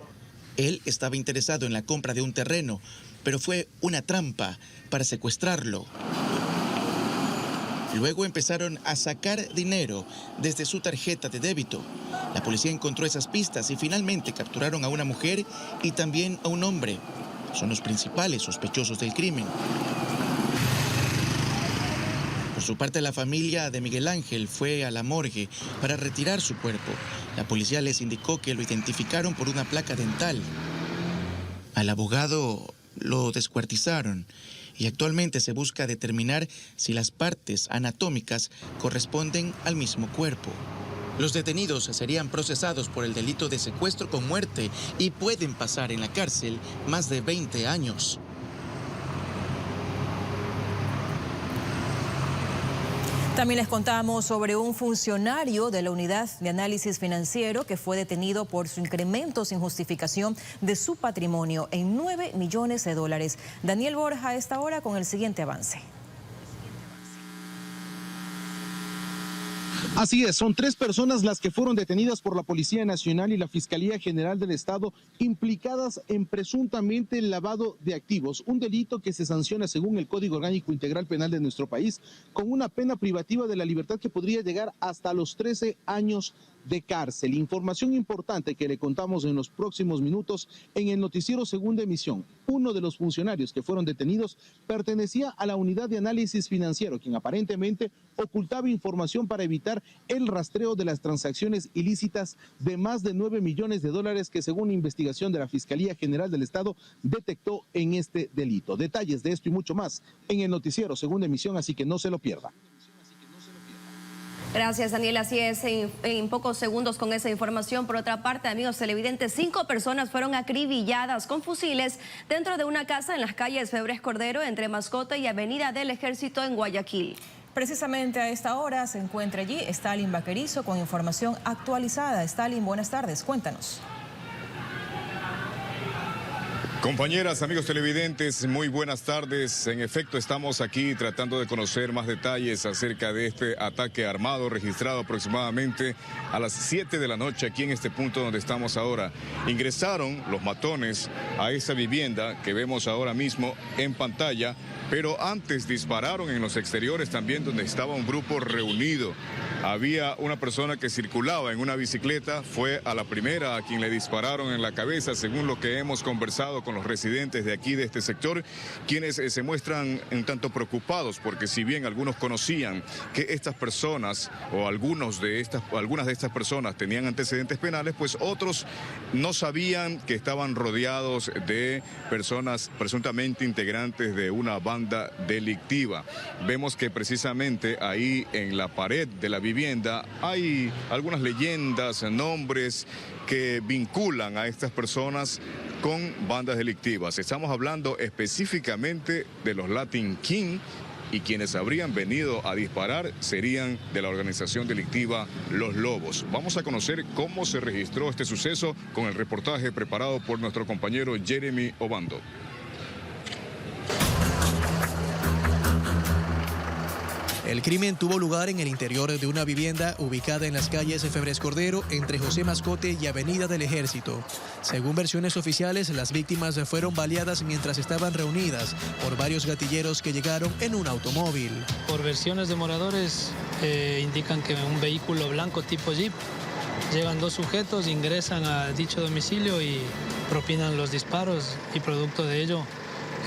Él estaba interesado en la compra de un terreno, pero fue una trampa para secuestrarlo. Luego empezaron a sacar dinero desde su tarjeta de débito. La policía encontró esas pistas y finalmente capturaron a una mujer y también a un hombre. Son los principales sospechosos del crimen. Por su parte, la familia de Miguel Ángel fue a la morgue para retirar su cuerpo. La policía les indicó que lo identificaron por una placa dental. Al abogado lo descuartizaron y actualmente se busca determinar si las partes anatómicas corresponden al mismo cuerpo. Los detenidos serían procesados por el delito de secuestro con muerte y pueden pasar en la cárcel más de 20 años. También les contamos sobre un funcionario de la Unidad de Análisis Financiero que fue detenido por su incremento sin justificación de su patrimonio en $9 millones. Daniel Borja a esta hora con el siguiente avance. Así es, son 3 personas las que fueron detenidas por la Policía Nacional y la Fiscalía General del Estado implicadas en presuntamente el lavado de activos, un delito que se sanciona según el Código Orgánico Integral Penal de nuestro país con una pena privativa de la libertad que podría llegar hasta los 13 años de cárcel. Información importante que le contamos en los próximos minutos en el noticiero Segunda Emisión. Uno de los funcionarios que fueron detenidos pertenecía a la Unidad de Análisis Financiero, quien aparentemente ocultaba información para evitar el rastreo de las transacciones ilícitas de más de $9 millones que según investigación de la Fiscalía General del Estado detectó en este delito. Detalles de esto y mucho más en el noticiero Segunda Emisión, así que no se lo pierda. Gracias, Daniel. Así es, en pocos segundos con esa información. Por otra parte, amigos televidentes, 5 personas fueron acribilladas con fusiles dentro de una casa en las calles Febres Cordero, entre Mascota y Avenida del Ejército en Guayaquil. Precisamente a esta hora se encuentra allí Stalin Vaquerizo con información actualizada. Stalin, buenas tardes, cuéntanos. Compañeras, amigos televidentes, muy buenas tardes. En efecto, estamos aquí tratando de conocer más detalles acerca de este ataque armado registrado aproximadamente a las 7 de la noche aquí en este punto donde estamos ahora. Ingresaron los matones a esa vivienda que vemos ahora mismo en pantalla, pero antes dispararon en los exteriores también donde estaba un grupo reunido. Había una persona que circulaba en una bicicleta, fue a la primera a quien le dispararon en la cabeza, según lo que hemos conversado con con los residentes de aquí, de este sector, quienes se muestran un tanto preocupados porque si bien algunos conocían que estas personas o algunas de estas personas tenían antecedentes penales, pues otros no sabían que estaban rodeados de personas presuntamente integrantes de una banda delictiva. Vemos que precisamente ahí en la pared de la vivienda hay algunas leyendas, nombres que vinculan a estas personas con bandas delictivas. Estamos hablando específicamente de los Latin King, y quienes habrían venido a disparar serían de la organización delictiva Los Lobos. Vamos a conocer cómo se registró este suceso con el reportaje preparado por nuestro compañero Jeremy Obando. El crimen tuvo lugar en el interior de una vivienda ubicada en las calles Febres Cordero entre José Mascote y Avenida del Ejército. Según versiones oficiales, las víctimas fueron baleadas mientras estaban reunidas por varios gatilleros que llegaron en un automóvil. Por versiones de moradores indican que un vehículo blanco tipo Jeep, llegan dos sujetos, ingresan a dicho domicilio y propinan los disparos, y producto de ello,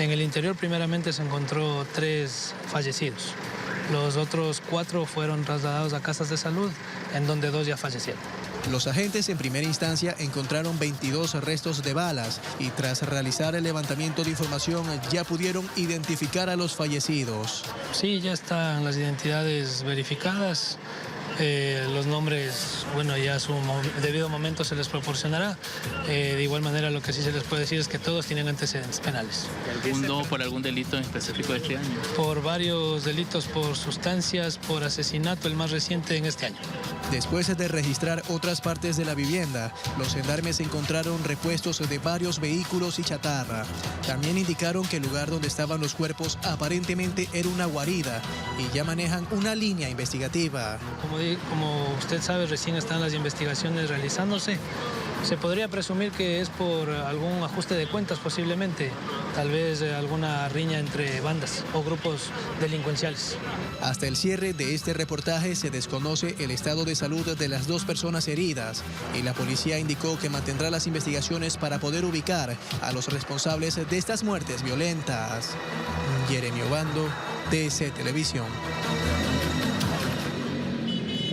en el interior primeramente se encontró 3 fallecidos. Los otros 4 fueron trasladados a casas de salud, en donde 2 ya fallecieron. Los agentes en primera instancia encontraron 22 restos de balas y tras realizar el levantamiento de información ya pudieron identificar a los fallecidos. Sí, ya están las identidades verificadas. Los nombres, bueno, ya a su debido momento se les proporcionará. De igual manera, lo que sí se les puede decir es que todos tienen antecedentes penales. ¿Alguno por algún delito en específico de este año? Por varios delitos, por sustancias, por asesinato, el más reciente en este año. Después de registrar otras partes de la vivienda, los gendarmes encontraron repuestos de varios vehículos y chatarra. También indicaron que el lugar donde estaban los cuerpos aparentemente era una guarida y ya manejan una línea investigativa. Como usted sabe, recién están las investigaciones realizándose. Se podría presumir que es por algún ajuste de cuentas posiblemente, tal vez alguna riña entre bandas o grupos delincuenciales. Hasta el cierre de este reportaje se desconoce el estado de salud de las 2 personas heridas y la policía indicó que mantendrá las investigaciones para poder ubicar a los responsables de estas muertes violentas. Jeremy Obando, TC Televisión.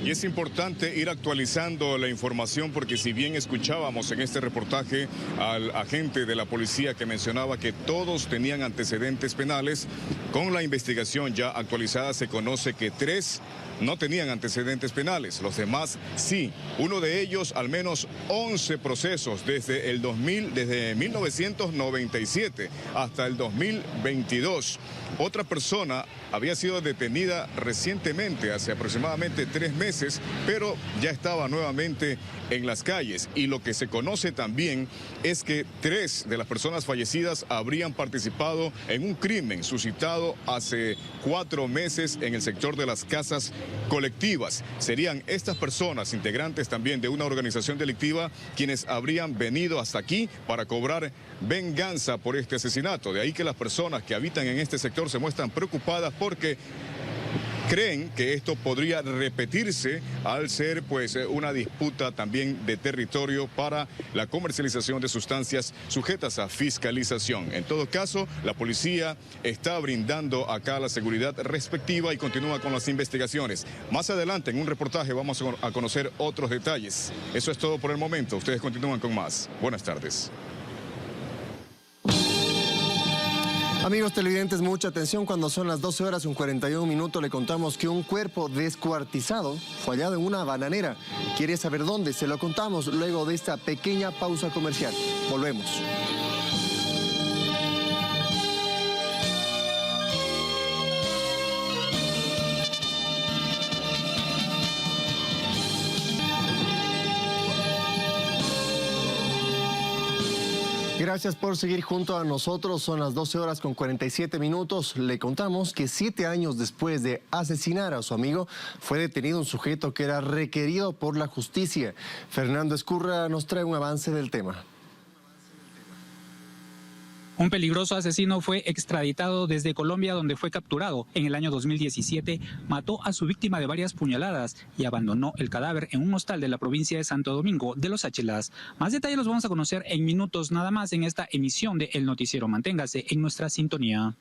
Y es importante ir actualizando la información porque si bien escuchábamos en este reportaje al agente de la policía que mencionaba que todos tenían antecedentes penales, con la investigación ya actualizada se conoce que 3 no tenían antecedentes penales, los demás sí. Uno de ellos al menos 11 procesos desde 1997 hasta el 2022. Otra persona había sido detenida recientemente, hace aproximadamente 3 meses, pero ya estaba nuevamente en las calles. Y lo que se conoce también es que 3 de las personas fallecidas habrían participado en un crimen suscitado hace 4 meses en el sector de las casas colectivas. Serían estas personas, integrantes también de una organización delictiva, quienes habrían venido hasta aquí para cobrar venganza por este asesinato. De ahí que las personas que habitan en este sector se muestran preocupadas porque creen que esto podría repetirse al ser pues una disputa también de territorio para la comercialización de sustancias sujetas a fiscalización. En todo caso, la policía está brindando acá la seguridad respectiva y continúa con las investigaciones. Más adelante en un reportaje vamos a conocer otros detalles. Eso es todo por el momento. Ustedes continúan con más. Buenas tardes. Amigos televidentes, mucha atención. Cuando son las 12 horas con 41 minutos le contamos que un cuerpo descuartizado fue hallado en una bananera. ¿Quiere saber dónde? Se lo contamos luego de esta pequeña pausa comercial. Volvemos. Gracias por seguir junto a nosotros. Son las 12 horas con 47 minutos. Le contamos que 7 años después de asesinar a su amigo, fue detenido un sujeto que era requerido por la justicia. Fernando Escurra nos trae un avance del tema. Un peligroso asesino fue extraditado desde Colombia, donde fue capturado en el año 2017, mató a su víctima de varias puñaladas y abandonó el cadáver en un hostal de la provincia de Santo Domingo de los Áchilas. Más detalles los vamos a conocer en minutos nada más en esta emisión de El Noticiero. Manténgase en nuestra sintonía.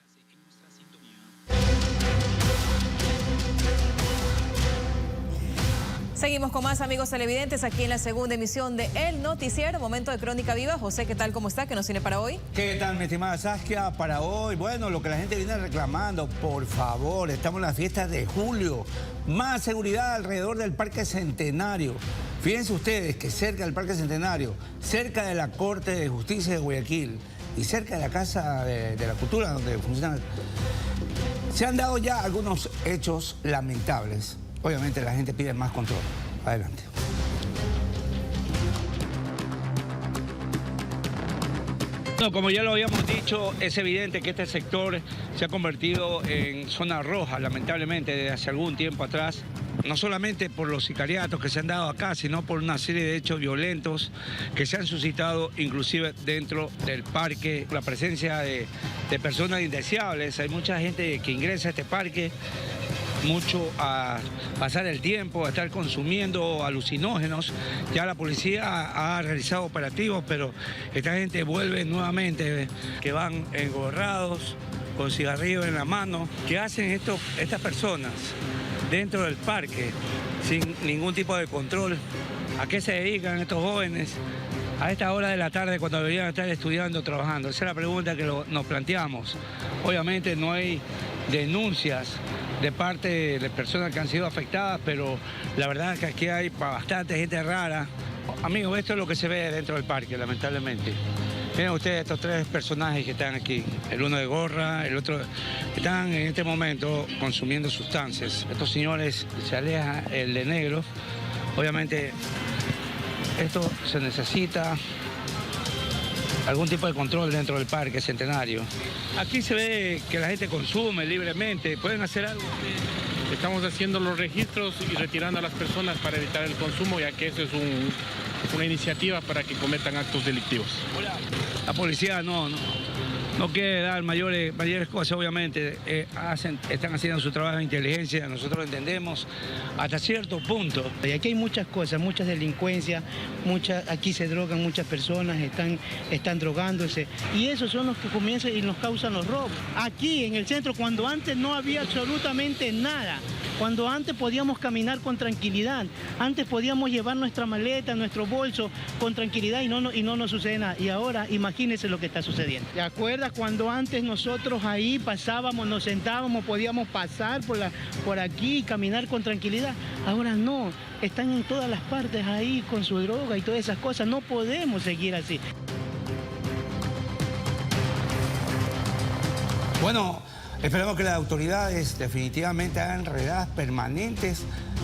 Seguimos con más, amigos televidentes, aquí en la segunda emisión de El Noticiero, momento de Crónica Viva. José, ¿qué tal? ¿Cómo está? ¿Qué nos tiene para hoy? ¿Qué tal, mi estimada Saskia? Para hoy, bueno, lo que la gente viene reclamando, por favor, estamos en las fiestas de julio. Más seguridad alrededor del Parque Centenario. Fíjense ustedes que cerca del Parque Centenario, cerca de la Corte de Justicia de Guayaquil y cerca de la Casa de la Cultura, donde funciona, se han dado ya algunos hechos lamentables. Obviamente la gente pide más control. Adelante. Bueno, como ya lo habíamos dicho, es evidente que este sector se ha convertido en zona roja, lamentablemente, desde hace algún tiempo atrás. No solamente por los sicariatos que se han dado acá, sino por una serie de hechos violentos que se han suscitado inclusive dentro del parque. La presencia de personas indeseables. Hay mucha gente que ingresa a este parque mucho a pasar el tiempo, a estar consumiendo alucinógenos. Ya la policía ha realizado operativos, pero esta gente vuelve nuevamente, que van engorrados, con cigarrillos en la mano. ¿Qué hacen estas personas dentro del parque sin ningún tipo de control? ¿A qué se dedican estos jóvenes a esta hora de la tarde cuando deberían estar estudiando, trabajando? Esa es la pregunta que nos planteamos. Obviamente no hay denuncias de parte de personas que han sido afectadas, pero la verdad es que aquí hay bastante gente rara. Amigos, esto es lo que se ve dentro del parque, lamentablemente. Miren ustedes estos tres personajes que están aquí, el uno de gorra, el otro, están en este momento consumiendo sustancias. Estos señores se aleja el de negro. Obviamente esto se necesita algún tipo de control dentro del Parque Centenario. Aquí se ve que la gente consume libremente. ¿Pueden hacer algo? Estamos haciendo los registros y retirando a las personas para evitar el consumo, ya que eso es una iniciativa para que cometan actos delictivos. La policía no quiere dar mayores cosas, obviamente. Están haciendo su trabajo de inteligencia, nosotros entendemos hasta cierto punto. Y aquí hay muchas cosas, muchas delincuencias, aquí se drogan muchas personas, están drogándose. Y esos son los que comienzan y nos causan los robos. Aquí en el centro, cuando antes no había absolutamente nada, cuando antes podíamos caminar con tranquilidad, antes podíamos llevar nuestra maleta, nuestro bolso con tranquilidad y no nos sucede nada. Y ahora imagínense lo que está sucediendo. ¿Te acuerdas cuando antes nosotros ahí pasábamos, nos sentábamos, podíamos pasar por aquí y caminar con tranquilidad? Ahora no, están en todas las partes ahí con su droga y todas esas cosas. No podemos seguir así. Bueno, esperamos que las autoridades definitivamente hagan redadas permanentes,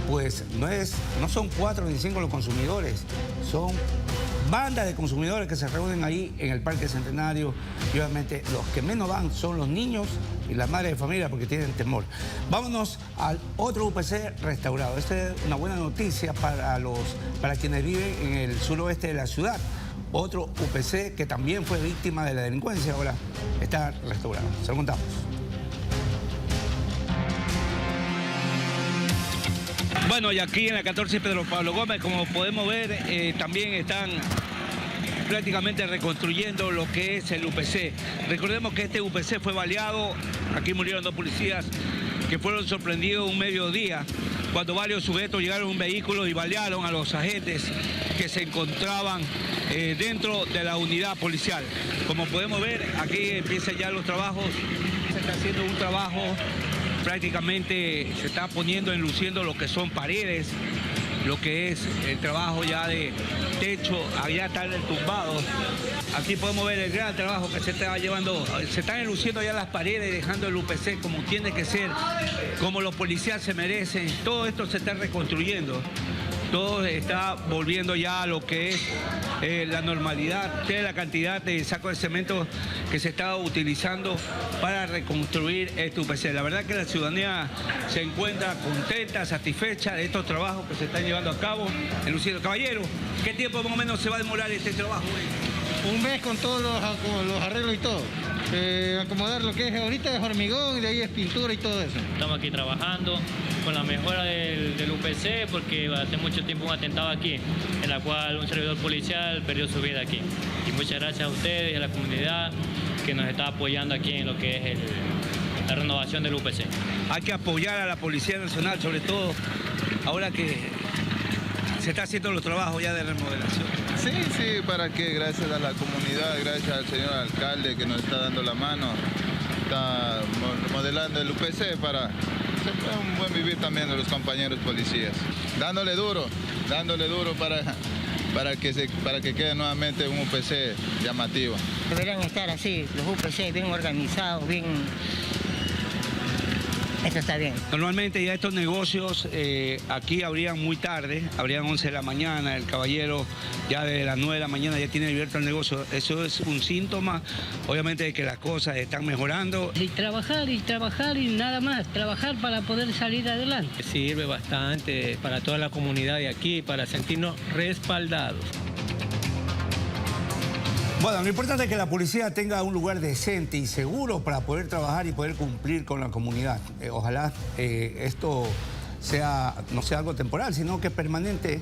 pues no son 4 ni 5 los consumidores, son bandas de consumidores que se reúnen ahí en el Parque Centenario y obviamente los que menos van son los niños y las madres de familia porque tienen temor. Vámonos al otro UPC restaurado. Esta es una buena noticia para quienes viven en el suroeste de la ciudad. Otro UPC que también fue víctima de la delincuencia ahora está restaurado. Se lo contamos. Bueno, y aquí en la 14 Pedro Pablo Gómez, como podemos ver, también están prácticamente reconstruyendo lo que es el UPC. Recordemos que este UPC fue baleado, aquí murieron 2 policías que fueron sorprendidos un mediodía cuando varios sujetos llegaron a un vehículo y balearon a los agentes que se encontraban dentro de la unidad policial. Como podemos ver, aquí empiezan ya los trabajos, se está haciendo un trabajo. Prácticamente se está poniendo, enluciendo lo que son paredes, lo que es el trabajo ya de techo, allá están tumbados. Aquí podemos ver el gran trabajo que se está llevando, se están enluciendo ya las paredes, dejando el UPC como tiene que ser, como los policías se merecen. Todo esto se está reconstruyendo. Todo está volviendo ya a lo que es la normalidad de la cantidad de sacos de cemento que se está utilizando para reconstruir este UPC. La verdad que la ciudadanía se encuentra contenta, satisfecha de estos trabajos que se están llevando a cabo en Luciano. Caballero, ¿qué tiempo más o menos se va a demorar este trabajo? un mes con todos los arreglos y todo. Acomodar lo que es ahorita es hormigón y de ahí es pintura y todo eso. Estamos aquí trabajando con la mejora del UPC porque hace mucho tiempo un atentado aquí, en la cual un servidor policial perdió su vida aquí. Y muchas gracias a ustedes y a la comunidad que nos está apoyando aquí en lo que es la renovación del UPC. Hay que apoyar a la Policía Nacional, sobre todo ahora que se está haciendo los trabajos ya de remodelación. Sí, para que gracias a la comunidad, gracias al señor alcalde que nos está dando la mano, está modelando el UPC para un buen vivir también de los compañeros policías. Dándole duro para que quede nuevamente un UPC llamativo. Deberían estar así, los UPC bien organizados, bien... Eso está bien. Normalmente ya estos negocios aquí abrían muy tarde, abrían 11 de la mañana, el caballero ya de las 9 de la mañana ya tiene abierto el negocio. Eso es un síntoma, obviamente, de que las cosas están mejorando. Y trabajar y nada más, trabajar para poder salir adelante. Sirve bastante para toda la comunidad de aquí, para sentirnos respaldados. Bueno, lo importante es que la policía tenga un lugar decente y seguro para poder trabajar y poder cumplir con la comunidad. Ojalá esto no sea algo temporal, sino que permanente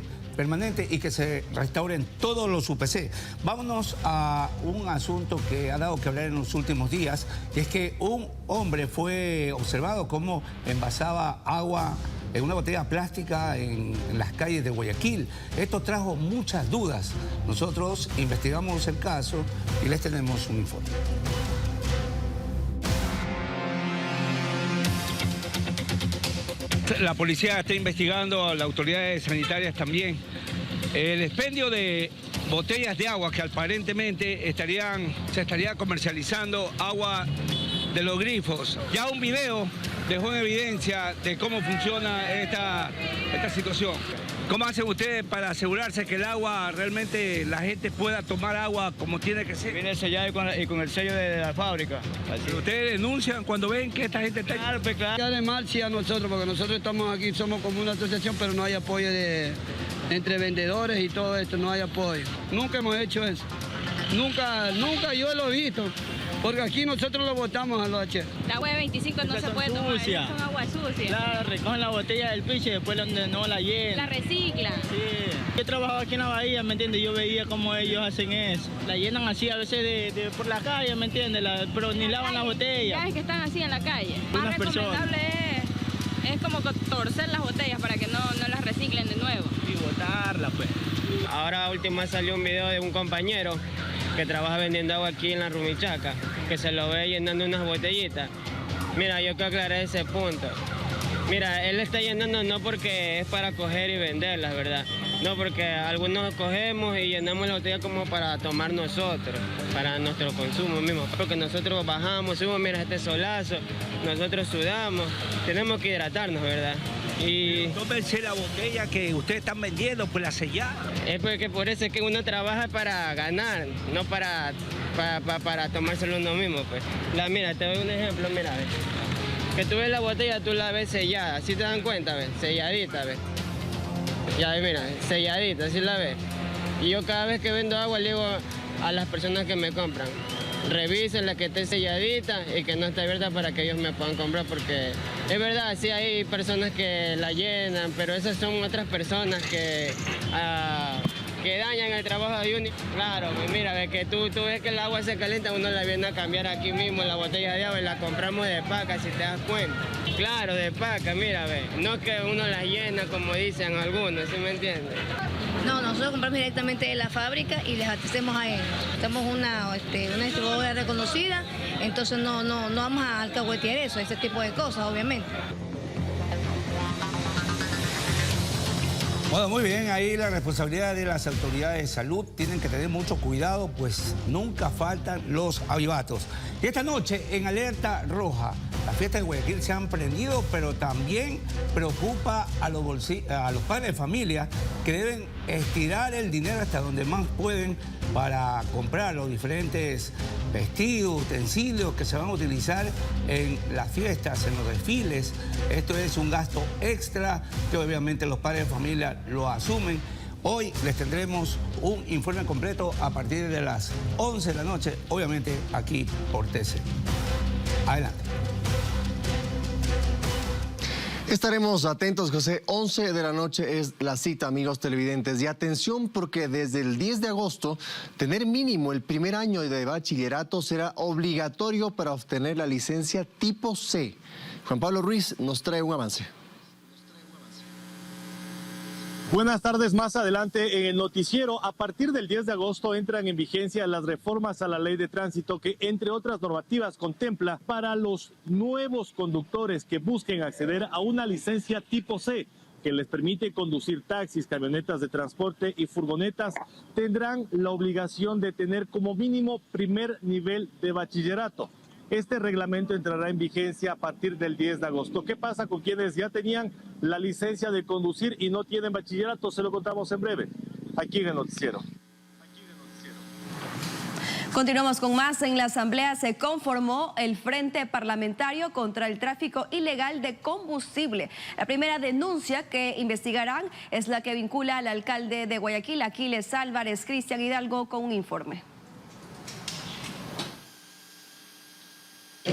y que se restauren todos los UPC. Vámonos a un asunto que ha dado que hablar en los últimos días, y es que un hombre fue observado cómo envasaba agua en una botella plástica en las calles de Guayaquil. Esto trajo muchas dudas. Nosotros investigamos el caso y les tenemos un informe. La policía está investigando, las autoridades sanitarias también, el expendio de botellas de agua que aparentemente se estaría comercializando agua de los grifos. Ya un video dejó en evidencia de cómo funciona esta situación. ¿Cómo hacen ustedes para asegurarse que el agua realmente la gente pueda tomar agua como tiene que ser? Viene sellado y con el sello de la fábrica. Así. ¿Ustedes denuncian cuando ven que esta gente está...? Claro, pues claro. Ya de mal sí a nosotros, porque nosotros estamos aquí, somos como una asociación, pero no hay apoyo entre vendedores y todo esto, no hay apoyo. Nunca hemos hecho eso. Nunca yo lo he visto. Porque aquí nosotros lo botamos a los H. La agua de 25 no se puede tomar, son agua sucia. Claro, recogen la botella del piso y después no la llenan. La reciclan. Sí. Yo trabajaba aquí en la bahía, ¿me entiendes? Yo veía cómo ellos hacen eso. La llenan así a veces por la calle, ¿me entiendes? Pero ni lavan la botella. Ya es que están así en la calle. Más recomendable es como torcer las botellas para que no las reciclen de nuevo. Y botarlas, pues. Ahora última salió un video de un compañero que trabaja vendiendo agua aquí en la Rumichaca, que se lo ve llenando unas botellitas. Mira, yo quiero aclarar ese punto. Mira, él está llenando no porque es para coger y venderlas, ¿verdad? No, porque algunos cogemos y llenamos la botella como para tomar nosotros, para nuestro consumo mismo. Porque nosotros bajamos, subimos, mira este solazo, nosotros sudamos, tenemos que hidratarnos, ¿verdad? Y tómense la botella que ustedes están vendiendo, pues la sellada. Es porque por eso es que uno trabaja para ganar, no para tomárselo uno mismo, pues. Mira, te doy un ejemplo, mira, ¿ves? Que tú ves la botella, tú la ves sellada, ¿sí te dan cuenta, ves? Selladita, ¿ves? Ya, mira, selladita, ¿sí la ves? Y yo cada vez que vendo agua le digo a las personas que me compran, revisen la que esté selladita y que no esté abierta para que ellos me puedan comprar, porque es verdad, sí hay personas que la llenan, pero esas son otras personas que dañan el trabajo de uno. Claro, pues mira, ves que tú ves que el agua se calienta, uno la viene a cambiar aquí mismo en la botella de agua y la compramos de paca, si te das cuenta. Claro, de paca, mira, ves, no es que uno la llena como dicen algunos, ¿sí me entiendes? No, nosotros compramos directamente de la fábrica y les abastecemos a ellos. Estamos una distribuidora reconocida, entonces no vamos a alcahuetear eso, ese tipo de cosas, obviamente. Bueno, muy bien, ahí la responsabilidad de las autoridades de salud. Tienen que tener mucho cuidado, pues nunca faltan los avivatos. Y esta noche, en alerta roja, las fiestas de Guayaquil se han prendido, pero también preocupa a los padres de familia que deben estirar el dinero hasta donde más pueden para comprar los diferentes vestidos, utensilios que se van a utilizar en las fiestas, en los desfiles. Esto es un gasto extra que obviamente los padres de familia lo asumen. Hoy les tendremos un informe completo a partir de las 11 de la noche, obviamente aquí por TC. Adelante. Estaremos atentos, José. 11 de la noche es la cita, amigos televidentes. Y atención, porque desde el 10 de agosto, tener mínimo el primer año de bachillerato será obligatorio para obtener la licencia tipo C. Juan Pablo Ruiz nos trae un avance. Buenas tardes. Más adelante en el noticiero, a partir del 10 de agosto entran en vigencia las reformas a la ley de tránsito que, entre otras normativas, contempla para los nuevos conductores que busquen acceder a una licencia tipo C, que les permite conducir taxis, camionetas de transporte y furgonetas, tendrán la obligación de tener como mínimo primer nivel de bachillerato. Este reglamento entrará en vigencia a partir del 10 de agosto. ¿Qué pasa con quienes ya tenían la licencia de conducir y no tienen bachillerato? Se lo contamos en breve, aquí en el noticiero. Continuamos con más. En la Asamblea se conformó el Frente Parlamentario contra el Tráfico Ilegal de Combustible. La primera denuncia que investigarán es la que vincula al alcalde de Guayaquil, Aquiles Álvarez. Cristian Hidalgo con un informe.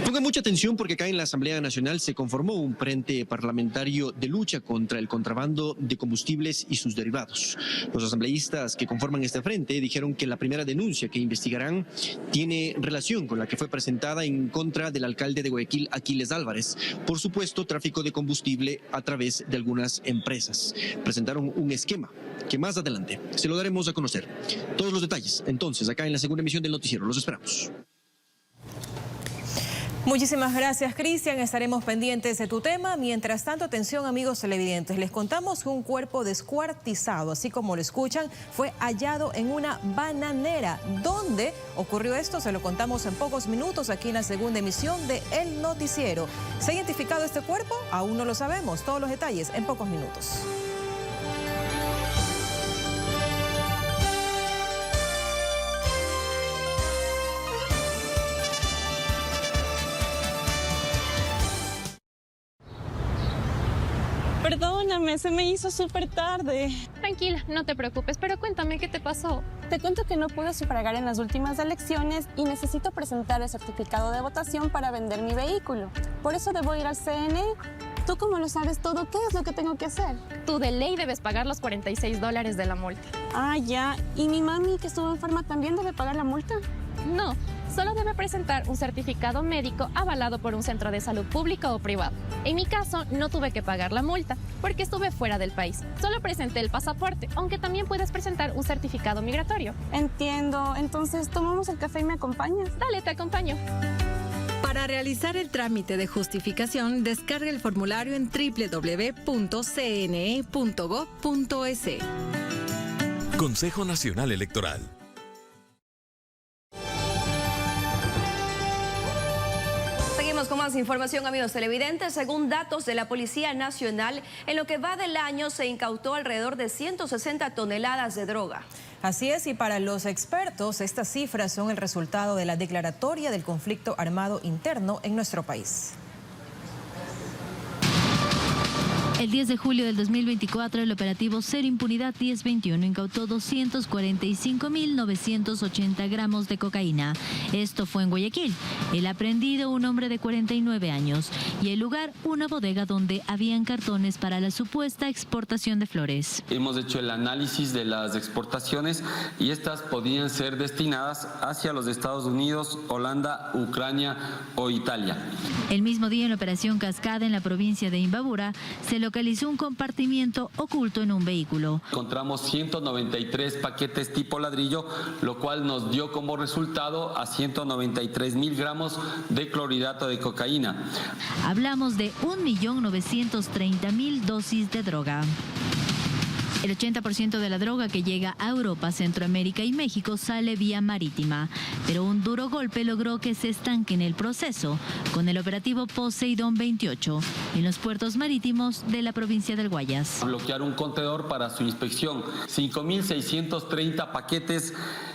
Ponga mucha atención porque acá en la Asamblea Nacional se conformó un frente parlamentario de lucha contra el contrabando de combustibles y sus derivados. Los asambleístas que conforman este frente dijeron que la primera denuncia que investigarán tiene relación con la que fue presentada en contra del alcalde de Guayaquil, Aquiles Álvarez, por supuesto tráfico de combustible a través de algunas empresas. Presentaron un esquema que más adelante se lo daremos a conocer. Todos los detalles, entonces, acá en la segunda emisión del noticiero. Los esperamos. Muchísimas gracias, Cristian. Estaremos pendientes de tu tema. Mientras tanto, atención, amigos televidentes. Les contamos que un cuerpo descuartizado, así como lo escuchan, fue hallado en una bananera. ¿Dónde ocurrió esto? Se lo contamos en pocos minutos aquí en la segunda emisión de El Noticiero. ¿Se ha identificado este cuerpo? Aún no lo sabemos. Todos los detalles en pocos minutos. Perdóname, se me hizo súper tarde. Tranquila, no te preocupes, pero cuéntame qué te pasó. Te cuento que no pude sufragar en las últimas elecciones y necesito presentar el certificado de votación para vender mi vehículo. Por eso debo ir al CNE. Tú, como lo sabes todo, ¿qué es lo que tengo que hacer? Tú de ley debes pagar los $46 de la multa. Ah, ya. ¿Y mi mami, que estuvo enferma, también debe pagar la multa? No, solo debe presentar un certificado médico avalado por un centro de salud público o privado. En mi caso, no tuve que pagar la multa porque estuve fuera del país. Solo presenté el pasaporte, aunque también puedes presentar un certificado migratorio. Entiendo. Entonces, ¿tomamos el café y me acompañas? Dale, te acompaño. Para realizar el trámite de justificación, descarga el formulario en www.cne.gov.es. Consejo Nacional Electoral. Con más información, amigos televidentes. Según datos de la Policía Nacional, en lo que va del año se incautó alrededor de 160 toneladas de droga. Así es, y para los expertos, estas cifras son el resultado de la declaratoria del conflicto armado interno en nuestro país. El 10 de julio del 2024, el operativo Cero Impunidad 1021 incautó 245.980 gramos de cocaína. Esto fue en Guayaquil. El aprehendido, un hombre de 49 años. Y el lugar, una bodega donde habían cartones para la supuesta exportación de flores. Hemos hecho el análisis de las exportaciones y estas podían ser destinadas hacia los Estados Unidos, Holanda, Ucrania o Italia. El mismo día, en la operación Cascada en la provincia de Imbabura, se localizó un compartimiento oculto en un vehículo. Encontramos 193 paquetes tipo ladrillo, lo cual nos dio como resultado a 193.000 gramos de clorhidrato de cocaína. Hablamos de 1.930.000 dosis de droga. El 80% de la droga que llega a Europa, Centroamérica y México sale vía marítima, pero un duro golpe logró que se estanque en el proceso con el operativo Poseidón 28 en los puertos marítimos de la provincia del Guayas. Bloquear un contenedor para su inspección, 5.630 paquetes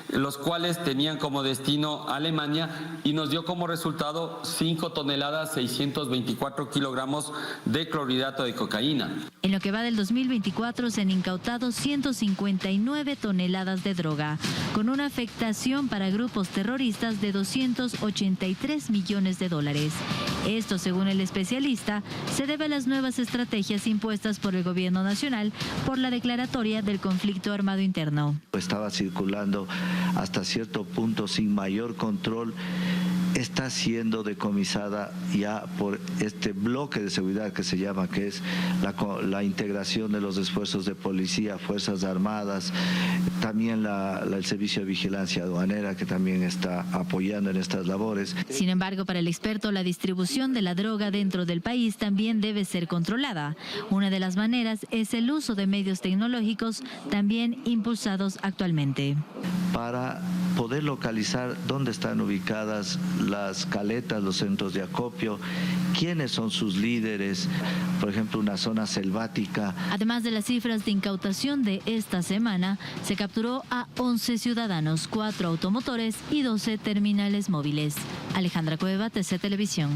los cuales tenían como destino Alemania y nos dio como resultado 5 toneladas 624 kilogramos de clorhidrato de cocaína. En lo que va del 2024 se han incautado 159 toneladas de droga, con una afectación para grupos terroristas de 283 millones de dólares. Esto, según el especialista, se debe a las nuevas estrategias impuestas por el gobierno nacional por la declaratoria del conflicto armado interno. Estaba circulando hasta cierto punto sin mayor control. Está siendo decomisada ya por este bloque de seguridad que se llama, que es la integración de los esfuerzos de policía, Fuerzas Armadas, también el Servicio de Vigilancia Aduanera, que también está apoyando en estas labores. Sin embargo, para el experto, la distribución de la droga dentro del país también debe ser controlada. Una de las maneras es el uso de medios tecnológicos también impulsados actualmente. Para poder localizar dónde están ubicadas las caletas, los centros de acopio, quiénes son sus líderes, por ejemplo, una zona selvática. Además de las cifras de incautación de esta semana, se capturó a 11 ciudadanos, 4 automotores y 12 terminales móviles. Alejandra Cueva, TC Televisión.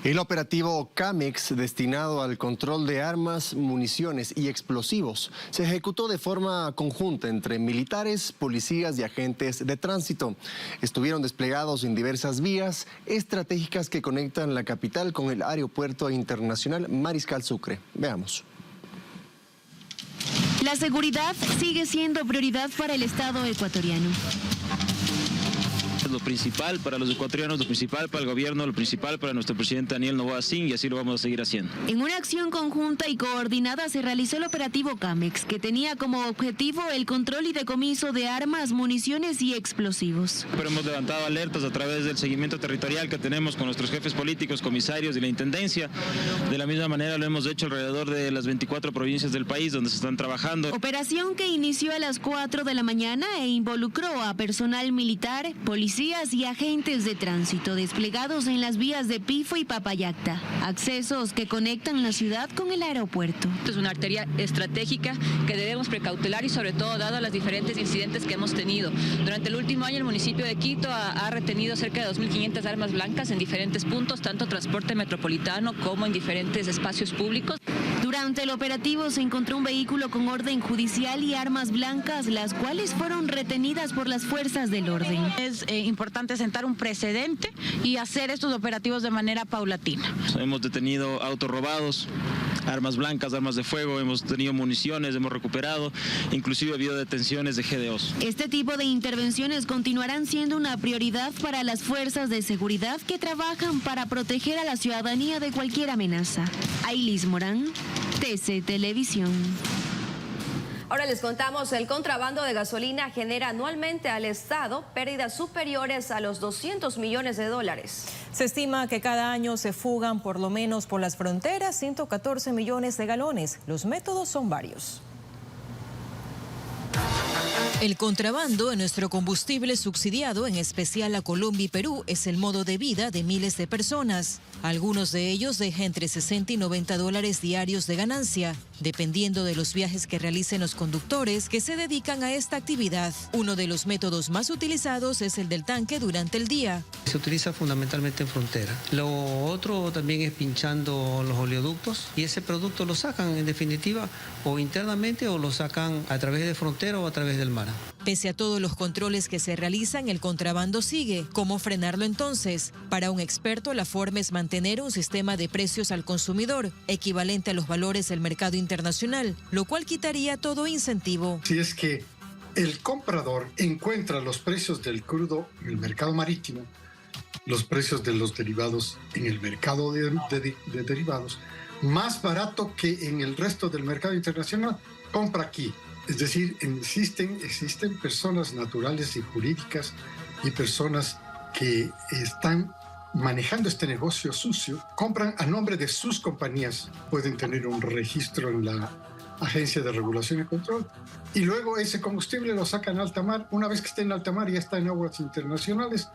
El operativo CAMEX, destinado al control de armas, municiones y explosivos, se ejecutó de forma conjunta entre militares, policías y agentes de tránsito. Estuvieron desplegados en diversas vías estratégicas que conectan la capital con el aeropuerto internacional Mariscal Sucre. Veamos. La seguridad sigue siendo prioridad para el Estado ecuatoriano. Lo principal para los ecuatorianos, lo principal para el gobierno, lo principal para nuestro presidente Daniel Noboa Sin, y así lo vamos a seguir haciendo. En una acción conjunta y coordinada se realizó el operativo CAMEX, que tenía como objetivo el control y decomiso de armas, municiones y explosivos. Pero hemos levantado alertas a través del seguimiento territorial que tenemos con nuestros jefes políticos, comisarios y la Intendencia. De la misma manera lo hemos hecho alrededor de las 24 provincias del país donde se están trabajando. Operación que inició a las 4 de la mañana e involucró a personal militar, policías y agentes de tránsito desplegados en las vías de Pifo y Papayacta, accesos que conectan la ciudad con el aeropuerto. Es una arteria estratégica que debemos precautelar y sobre todo dado los diferentes incidentes que hemos tenido. Durante el último año el municipio de Quito ha retenido cerca de 2.500 armas blancas en diferentes puntos, tanto transporte metropolitano como en diferentes espacios públicos. Durante el operativo se encontró un vehículo con orden judicial y armas blancas, las cuales fueron retenidas por las fuerzas del orden. Es importante sentar un precedente y hacer estos operativos de manera paulatina. Hemos detenido autos robados, armas blancas, armas de fuego, hemos tenido municiones, hemos recuperado, inclusive ha habido detenciones de GDOs. Este tipo de intervenciones continuarán siendo una prioridad para las fuerzas de seguridad que trabajan para proteger a la ciudadanía de cualquier amenaza. Ailis Morán, TC Televisión. Ahora les contamos, el contrabando de gasolina genera anualmente al Estado pérdidas superiores a los 200 millones de dólares. Se estima que cada año se fugan por lo menos por las fronteras 114 millones de galones. Los métodos son varios. El contrabando en nuestro combustible subsidiado, en especial a Colombia y Perú, es el modo de vida de miles de personas. Algunos de ellos dejan entre 60 y 90 dólares diarios de ganancia, dependiendo de los viajes que realicen los conductores que se dedican a esta actividad. Uno de los métodos más utilizados es el del tanque durante el día. Se utiliza fundamentalmente en frontera. Lo otro también es pinchando los oleoductos y ese producto lo sacan en definitiva o internamente o lo sacan a través de frontera o a través del mar. Pese a todos los controles que se realizan, el contrabando sigue. ¿Cómo frenarlo entonces? Para un experto, la forma es mantener un sistema de precios al consumidor, equivalente a los valores del mercado internacional, lo cual quitaría todo incentivo. Si es que el comprador encuentra los precios del crudo en el mercado marítimo, los precios de los derivados en el mercado de derivados, más barato que en el resto del mercado internacional, compra aquí. Es decir, existen personas naturales y jurídicas y personas que están manejando este negocio sucio, compran a nombre de sus compañías, pueden tener un registro en la Agencia de Regulación y Control, y luego ese combustible lo sacan a alta mar. Una vez que esté en alta mar ya está en aguas internacionales,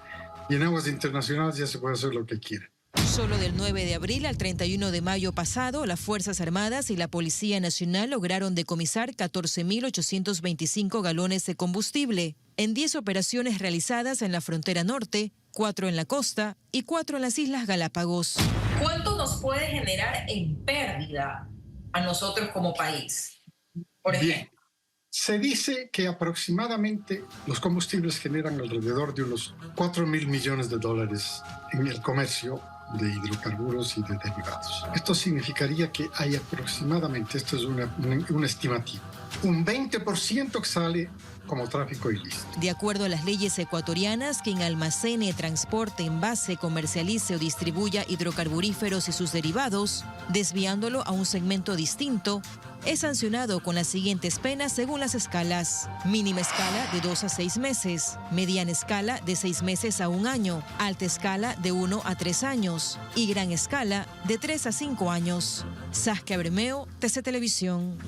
y en aguas internacionales ya se puede hacer lo que quiera. Solo del 9 de abril al 31 de mayo pasado, las Fuerzas Armadas y la Policía Nacional lograron decomisar 14.825 galones de combustible en 10 operaciones realizadas en la frontera norte, 4 en la costa y 4 en las Islas Galápagos. ¿Cuánto nos puede generar en pérdida a nosotros como país? Por ejemplo. Bien, se dice que aproximadamente los combustibles generan alrededor de unos 4.000 millones de dólares en el comercio de hidrocarburos y de derivados. Esto significaría que hay aproximadamente, esto es un estimativo, un 20% que sale como tráfico ilícito. De acuerdo a las leyes ecuatorianas, quien almacene, transporte, envase, comercialice o distribuya hidrocarburíferos y sus derivados, desviándolo a un segmento distinto, es sancionado con las siguientes penas según las escalas. Mínima escala de 2 a 6 meses, mediana escala de 6 meses a 1 año, alta escala de 1 a 3 años y gran escala de 3 a 5 años. Saskia Bermeo, TC Televisión.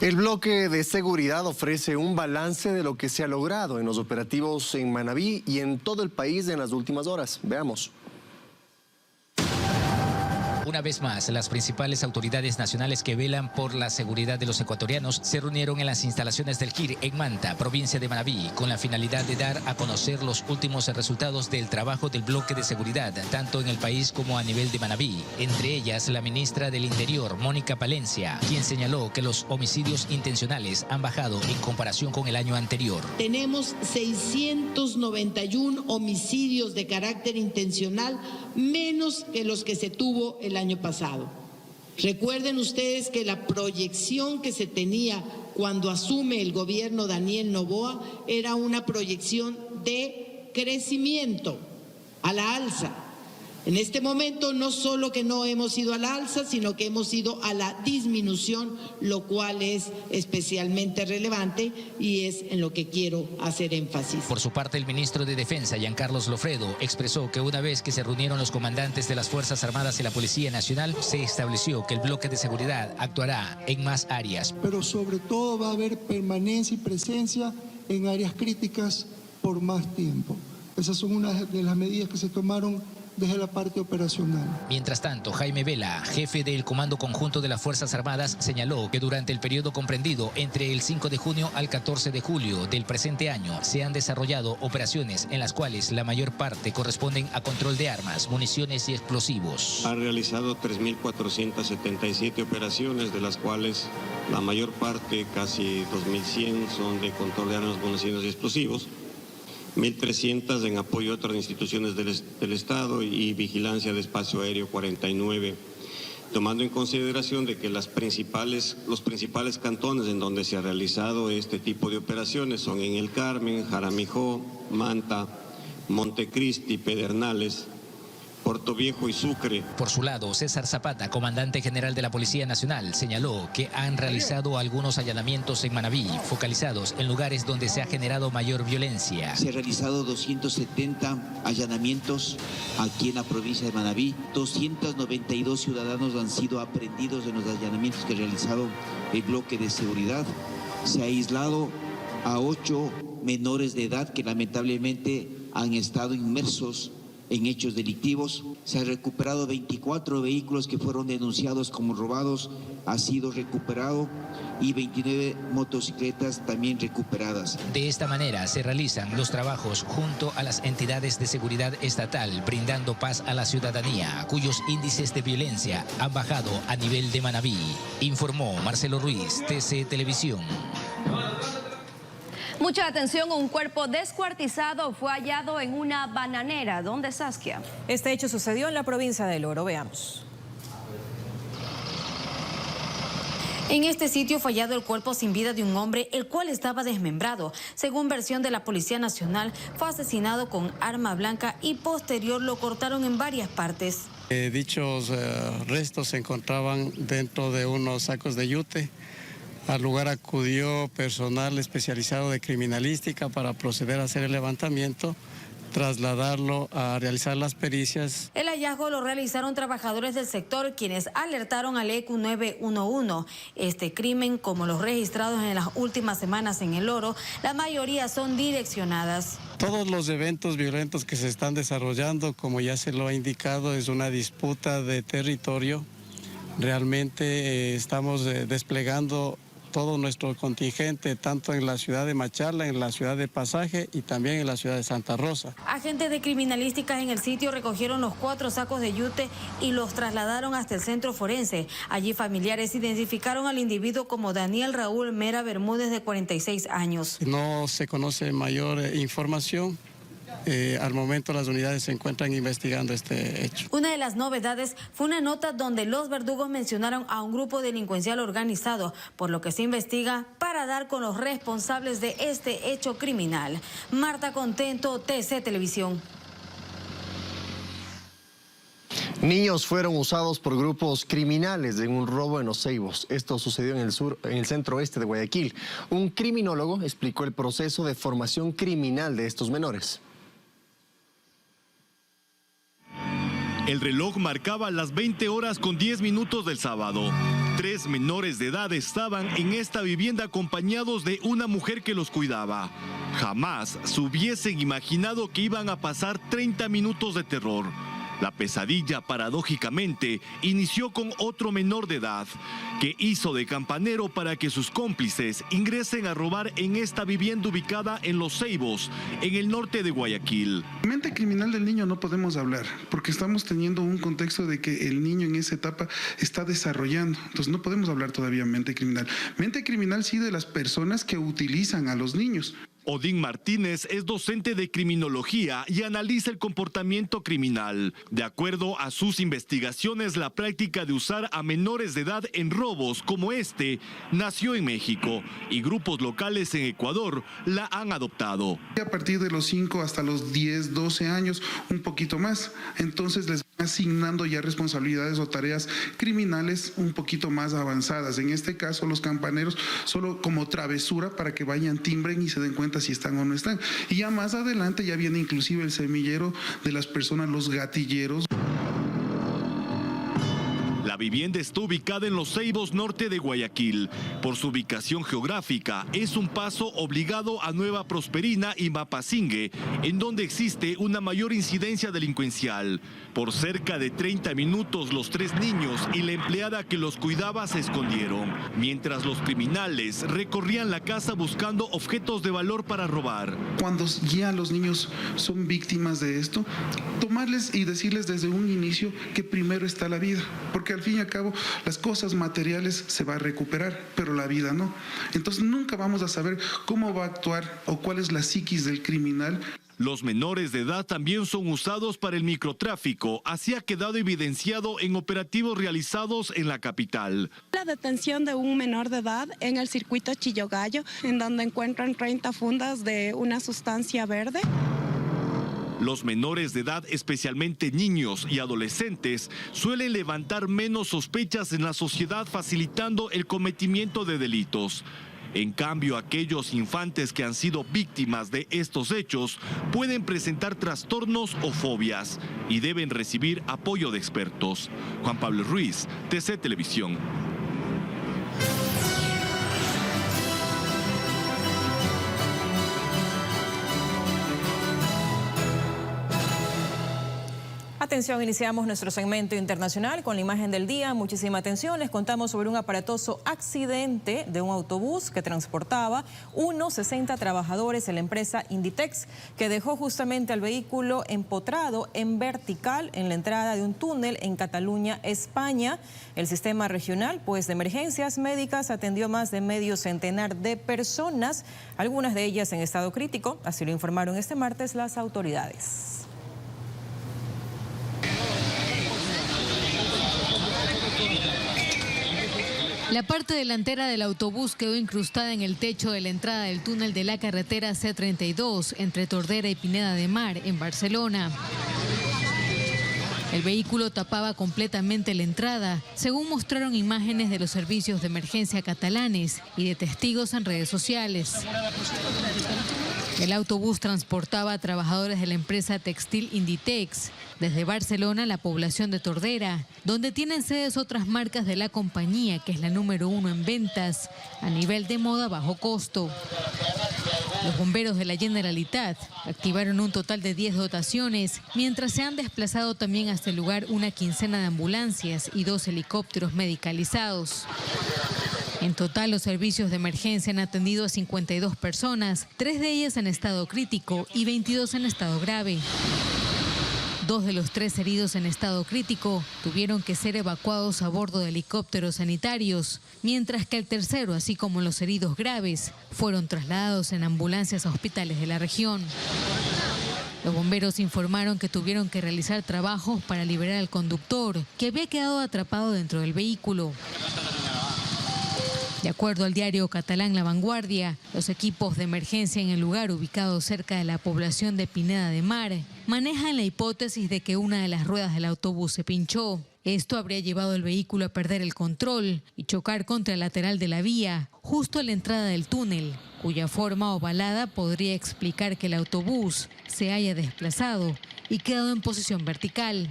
El bloque de seguridad ofrece un balance de lo que se ha logrado en los operativos en Manabí y en todo el país en las últimas horas. Veamos. Una vez más, las principales autoridades nacionales que velan por la seguridad de los ecuatorianos se reunieron en las instalaciones del GIR en Manta, provincia de Manabí, con la finalidad de dar a conocer los últimos resultados del trabajo del bloque de seguridad, tanto en el país como a nivel de Manabí. Entre ellas, la ministra del Interior, Mónica Palencia, quien señaló que los homicidios intencionales han bajado en comparación con el año anterior. Tenemos 691 homicidios de carácter intencional, menos que los que se tuvo el año pasado. Recuerden ustedes que la proyección que se tenía cuando asume el gobierno Daniel Noboa era una proyección de crecimiento a la alza. En este momento no solo que no hemos ido a la alza, sino que hemos ido a la disminución, lo cual es especialmente relevante y es en lo que quiero hacer énfasis. Por su parte, el ministro de Defensa, Giancarlos Lofredo, expresó que una vez que se reunieron los comandantes de las Fuerzas Armadas y la Policía Nacional, se estableció que el bloque de seguridad actuará en más áreas. Pero sobre todo va a haber permanencia y presencia en áreas críticas por más tiempo. Esas son unas de las medidas que se tomaron desde la parte operacional. Mientras tanto, Jaime Vela, jefe del Comando Conjunto de las Fuerzas Armadas, señaló que durante el periodo comprendido entre el 5 de junio al 14 de julio del presente año se han desarrollado operaciones en las cuales la mayor parte corresponden a control de armas, municiones y explosivos. Ha realizado 3.477 operaciones, de las cuales la mayor parte, casi 2.100, son de control de armas, municiones y explosivos. 1.300 en apoyo a otras instituciones del Estado y vigilancia de espacio aéreo 49, tomando en consideración de que los principales cantones en donde se ha realizado este tipo de operaciones son en El Carmen, Jaramijó, Manta, Montecristi, Pedernales, Puerto Viejo y Sucre. Por su lado, César Zapata, comandante general de la Policía Nacional, señaló que han realizado algunos allanamientos en Manabí, focalizados en lugares donde se ha generado mayor violencia. Se ha realizado 270 allanamientos aquí en la provincia de Manabí. 292 ciudadanos han sido aprehendidos en los allanamientos que ha realizado el bloque de seguridad. Se ha aislado a 8 menores de edad que lamentablemente han estado inmersos en hechos delictivos. Se han recuperado 24 vehículos que fueron denunciados como robados, ha sido recuperado, y 29 motocicletas también recuperadas. De esta manera se realizan los trabajos junto a las entidades de seguridad estatal, brindando paz a la ciudadanía, cuyos índices de violencia han bajado a nivel de Manabí, informó Marcelo Ruiz, TC Televisión. Mucha atención, un cuerpo descuartizado fue hallado en una bananera. ¿Dónde, Saskia? Este hecho sucedió en la provincia del Oro. Veamos. En este sitio fue hallado el cuerpo sin vida de un hombre, el cual estaba desmembrado. Según versión de la Policía Nacional, fue asesinado con arma blanca y posterior lo cortaron en varias partes. Dichos restos se encontraban dentro de unos sacos de yute. Al lugar acudió personal especializado de criminalística para proceder a hacer el levantamiento trasladarlo a realizar las pericias. El hallazgo lo realizaron trabajadores del sector quienes alertaron al ECU 911. Este crimen, como los registrados en las últimas semanas en El Oro, la mayoría son direccionadas. Todos los eventos violentos que se están desarrollando, como ya se lo ha indicado, es una disputa de territorio. Realmente estamos desplegando todo nuestro contingente, tanto en la ciudad de Machala, en la ciudad de Pasaje y también en la ciudad de Santa Rosa. Agentes de criminalísticas en el sitio recogieron los 4 sacos de yute y los trasladaron hasta el centro forense. Allí familiares identificaron al individuo como Daniel Raúl Mera Bermúdez, de 46 años. No se conoce mayor información. Al momento las unidades se encuentran investigando este hecho. Una de las novedades fue una nota donde los verdugos mencionaron a un grupo delincuencial organizado, por lo que se investiga para dar con los responsables de este hecho criminal. Marta Contento, TC Televisión. Niños fueron usados por grupos criminales en un robo en Los Ceibos. Esto sucedió en el centro oeste de Guayaquil. Un criminólogo explicó el proceso de formación criminal de estos menores. El reloj marcaba las 20 horas con 10 minutos del sábado. 3 menores de edad estaban en esta vivienda acompañados de una mujer que los cuidaba. Jamás se hubiesen imaginado que iban a pasar 30 minutos de terror. La pesadilla, paradójicamente, inició con otro menor de edad, que hizo de campanero para que sus cómplices ingresen a robar en esta vivienda ubicada en Los Ceibos, en el norte de Guayaquil. Mente criminal del niño no podemos hablar, porque estamos teniendo un contexto de que el niño en esa etapa está desarrollando. Entonces no podemos hablar todavía mente criminal. Mente criminal sí de las personas que utilizan a los niños. Odín Martínez es docente de criminología y analiza el comportamiento criminal. De acuerdo a sus investigaciones, la práctica de usar a menores de edad en robos como este nació en México y grupos locales en Ecuador la han adoptado. A partir de los 5 hasta los 10, 12 años, un poquito más, entonces les van asignando ya responsabilidades o tareas criminales un poquito más avanzadas. En este caso, los campaneros solo como travesura para que vayan, timbren y se den cuenta si están o no están. Y ya más adelante ya viene inclusive el semillero de las personas, los gatilleros. La vivienda está ubicada en Los Ceibos, norte de Guayaquil. Por su ubicación geográfica, es un paso obligado a Nueva Prosperina y Mapasingue, en donde existe una mayor incidencia delincuencial. Por cerca de 30 minutos, los 3 niños y la empleada que los cuidaba se escondieron, mientras los criminales recorrían la casa buscando objetos de valor para robar. Cuando ya los niños son víctimas de esto, tomarles y decirles desde un inicio que primero está la vida, porque al fin y al cabo las cosas materiales se va a recuperar, pero la vida no. Entonces nunca vamos a saber cómo va a actuar o cuál es la psiquis del criminal. Los menores de edad también son usados para el microtráfico, así ha quedado evidenciado en operativos realizados en la capital. La detención de un menor de edad en el circuito Chillogallo, en donde encuentran 30 fundas de una sustancia verde. Los menores de edad, especialmente niños y adolescentes, suelen levantar menos sospechas en la sociedad, facilitando el cometimiento de delitos. En cambio, aquellos infantes que han sido víctimas de estos hechos pueden presentar trastornos o fobias y deben recibir apoyo de expertos. Juan Pablo Ruiz, TC Televisión. Atención, iniciamos nuestro segmento internacional con la imagen del día. Muchísima atención, les contamos sobre un aparatoso accidente de un autobús que transportaba unos 60 trabajadores en la empresa Inditex, que dejó justamente al vehículo empotrado en vertical en la entrada de un túnel en Cataluña, España. El sistema regional de emergencias médicas atendió más de medio centenar de personas, algunas de ellas en estado crítico, así lo informaron este martes las autoridades. La parte delantera del autobús quedó incrustada en el techo de la entrada del túnel de la carretera C32 entre Tordera y Pineda de Mar, en Barcelona. El vehículo tapaba completamente la entrada, según mostraron imágenes de los servicios de emergencia catalanes y de testigos en redes sociales. El autobús transportaba a trabajadores de la empresa textil Inditex desde Barcelona a la población de Tordera, donde tienen sedes otras marcas de la compañía, que es la número 1 en ventas a nivel de moda a bajo costo. Los bomberos de la Generalitat activaron un total de 10 dotaciones, mientras se han desplazado también hasta el lugar una quincena de ambulancias y 2 helicópteros medicalizados. En total, los servicios de emergencia han atendido a 52 personas, 3 de ellas en estado crítico y 22 en estado grave. 2 de los 3 heridos en estado crítico tuvieron que ser evacuados a bordo de helicópteros sanitarios, mientras que el tercero, así como los heridos graves, fueron trasladados en ambulancias a hospitales de la región. Los bomberos informaron que tuvieron que realizar trabajos para liberar al conductor, que había quedado atrapado dentro del vehículo. De acuerdo al diario catalán La Vanguardia, los equipos de emergencia en el lugar ubicado cerca de la población de Pineda de Mar manejan la hipótesis de que una de las ruedas del autobús se pinchó. Esto habría llevado al vehículo a perder el control y chocar contra el lateral de la vía, justo a la entrada del túnel, cuya forma ovalada podría explicar que el autobús se haya desplazado y quedado en posición vertical.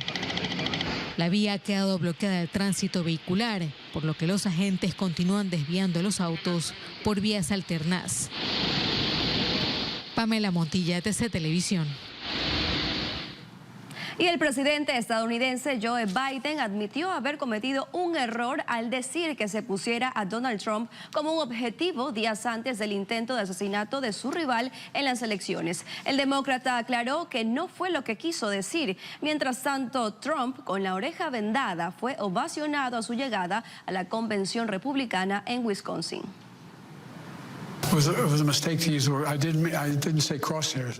La vía ha quedado bloqueada de tránsito vehicular, por lo que los agentes continúan desviando los autos por vías alternas. Pamela Montilla, TC Televisión. Y el presidente estadounidense Joe Biden admitió haber cometido un error al decir que se pusiera a Donald Trump como un objetivo días antes del intento de asesinato de su rival en las elecciones. El demócrata aclaró que no fue lo que quiso decir. Mientras tanto, Trump, con la oreja vendada, fue ovacionado a su llegada a la convención republicana en Wisconsin.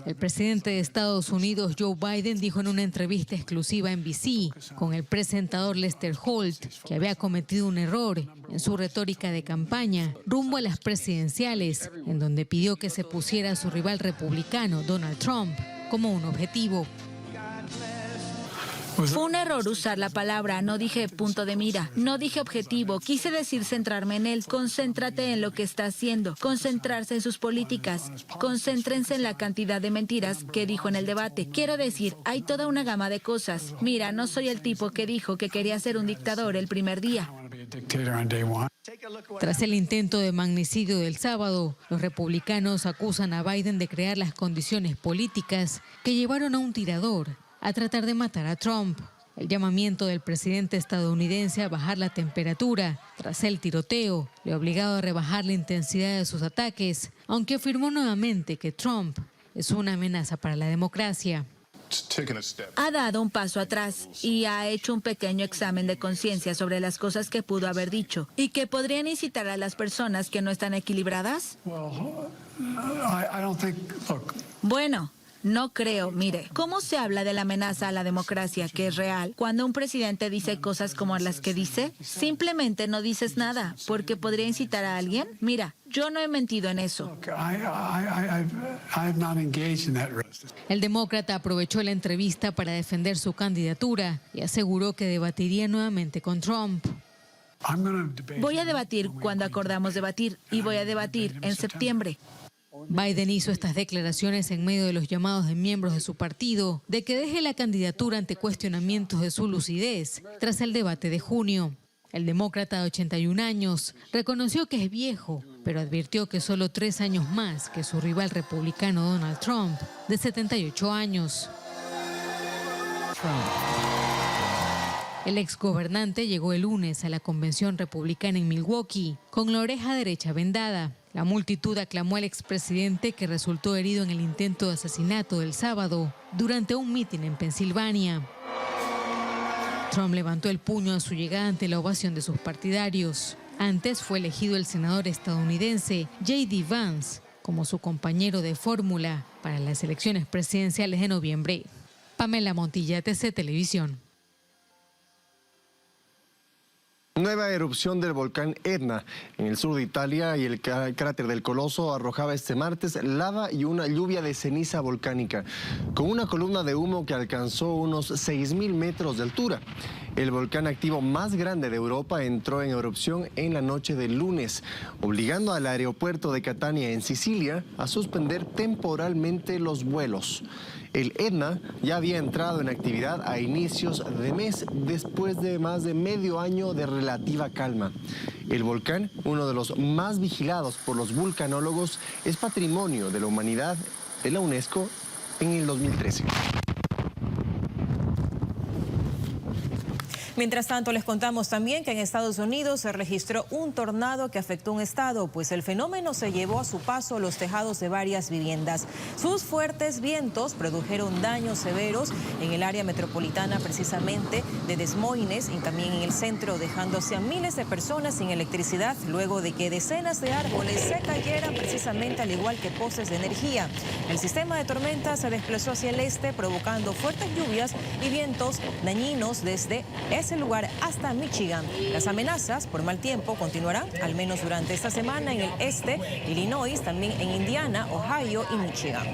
El presidente de Estados Unidos, Joe Biden, dijo en una entrevista exclusiva en NBC con el presentador Lester Holt que había cometido un error en su retórica de campaña rumbo a las presidenciales, en donde pidió que se pusiera a su rival republicano, Donald Trump, como un objetivo. Fue un error usar la palabra, no dije punto de mira, no dije objetivo, quise decir centrarme en él. Concéntrate en lo que está haciendo, concentrarse en sus políticas, concéntrense en la cantidad de mentiras que dijo en el debate. Quiero decir, hay toda una gama de cosas. Mira, no soy el tipo que dijo que quería ser un dictador el primer día. Tras el intento de magnicidio del sábado, los republicanos acusan a Biden de crear las condiciones políticas que llevaron a un tirador a tratar de matar a Trump. El llamamiento del presidente estadounidense a bajar la temperatura tras el tiroteo le ha obligado a rebajar la intensidad de sus ataques, aunque afirmó nuevamente que Trump es una amenaza para la democracia. Ha dado un paso atrás y ha hecho un pequeño examen de conciencia sobre las cosas que pudo haber dicho y que podrían incitar a las personas que no están equilibradas. Bueno, no creo. Mire, ¿cómo se habla de la amenaza a la democracia que es real cuando un presidente dice cosas como las que dice? Simplemente no dices nada porque podría incitar a alguien. Mira, yo no he mentido en eso. El demócrata aprovechó la entrevista para defender su candidatura y aseguró que debatiría nuevamente con Trump. Voy a debatir cuando acordamos debatir y voy a debatir en septiembre. Biden hizo estas declaraciones en medio de los llamados de miembros de su partido de que deje la candidatura ante cuestionamientos de su lucidez tras el debate de junio. El demócrata de 81 años reconoció que es viejo, pero advirtió que solo 3 años más que su rival republicano Donald Trump, de 78 años. El exgobernante llegó el lunes a la convención republicana en Milwaukee con la oreja derecha vendada. La multitud aclamó al expresidente, que resultó herido en el intento de asesinato del sábado durante un mitin en Pensilvania. Trump levantó el puño a su llegada ante la ovación de sus partidarios. Antes fue elegido el senador estadounidense J.D. Vance como su compañero de fórmula para las elecciones presidenciales de noviembre. Pamela Montilla, TC Televisión. Nueva erupción del volcán Etna en el sur de Italia y el cráter del Coloso arrojaba este martes lava y una lluvia de ceniza volcánica, con una columna de humo que alcanzó unos 6.000 metros de altura. El volcán activo más grande de Europa entró en erupción en la noche del lunes, obligando al aeropuerto de Catania en Sicilia a suspender temporalmente los vuelos. El Etna ya había entrado en actividad a inicios de mes, después de más de medio año de relativa calma. El volcán, uno de los más vigilados por los vulcanólogos, es Patrimonio de la Humanidad de la UNESCO en el 2013. Mientras tanto, les contamos también que en Estados Unidos se registró un tornado que afectó un estado, pues el fenómeno se llevó a su paso los tejados de varias viviendas. Sus fuertes vientos produjeron daños severos en el área metropolitana, precisamente de Des Moines, y también en el centro, dejándose a miles de personas sin electricidad luego de que decenas de árboles se cayeran, precisamente al igual que postes de energía. El sistema de tormenta se desplazó hacia el este, provocando fuertes lluvias y vientos dañinos desde ese lugar hasta Michigan. Las amenazas por mal tiempo continuarán al menos durante esta semana en el este, Illinois, también en Indiana, Ohio y Michigan.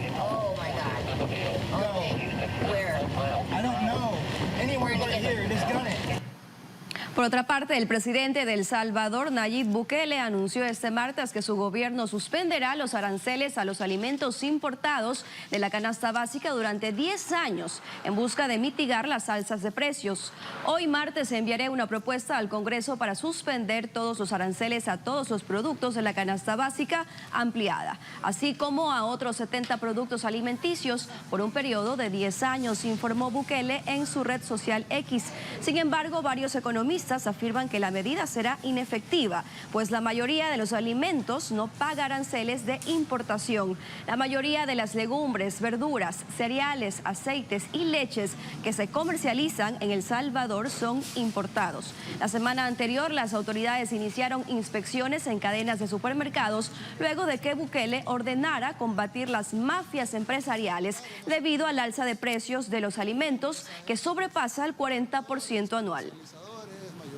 Por otra parte, el presidente de El Salvador, Nayib Bukele, anunció este martes que su gobierno suspenderá los aranceles a los alimentos importados de la canasta básica durante 10 años en busca de mitigar las alzas de precios. Hoy martes enviaré una propuesta al Congreso para suspender todos los aranceles a todos los productos de la canasta básica ampliada, así como a otros 70 productos alimenticios por un periodo de 10 años, informó Bukele en su red social X. Sin embargo, varios economistas afirman que la medida será inefectiva, pues la mayoría de los alimentos no paga aranceles de importación. La mayoría de las legumbres, verduras, cereales, aceites y leches que se comercializan en El Salvador son importados. La semana anterior, las autoridades iniciaron inspecciones en cadenas de supermercados luego de que Bukele ordenara combatir las mafias empresariales debido al alza de precios de los alimentos que sobrepasa el 40% anual.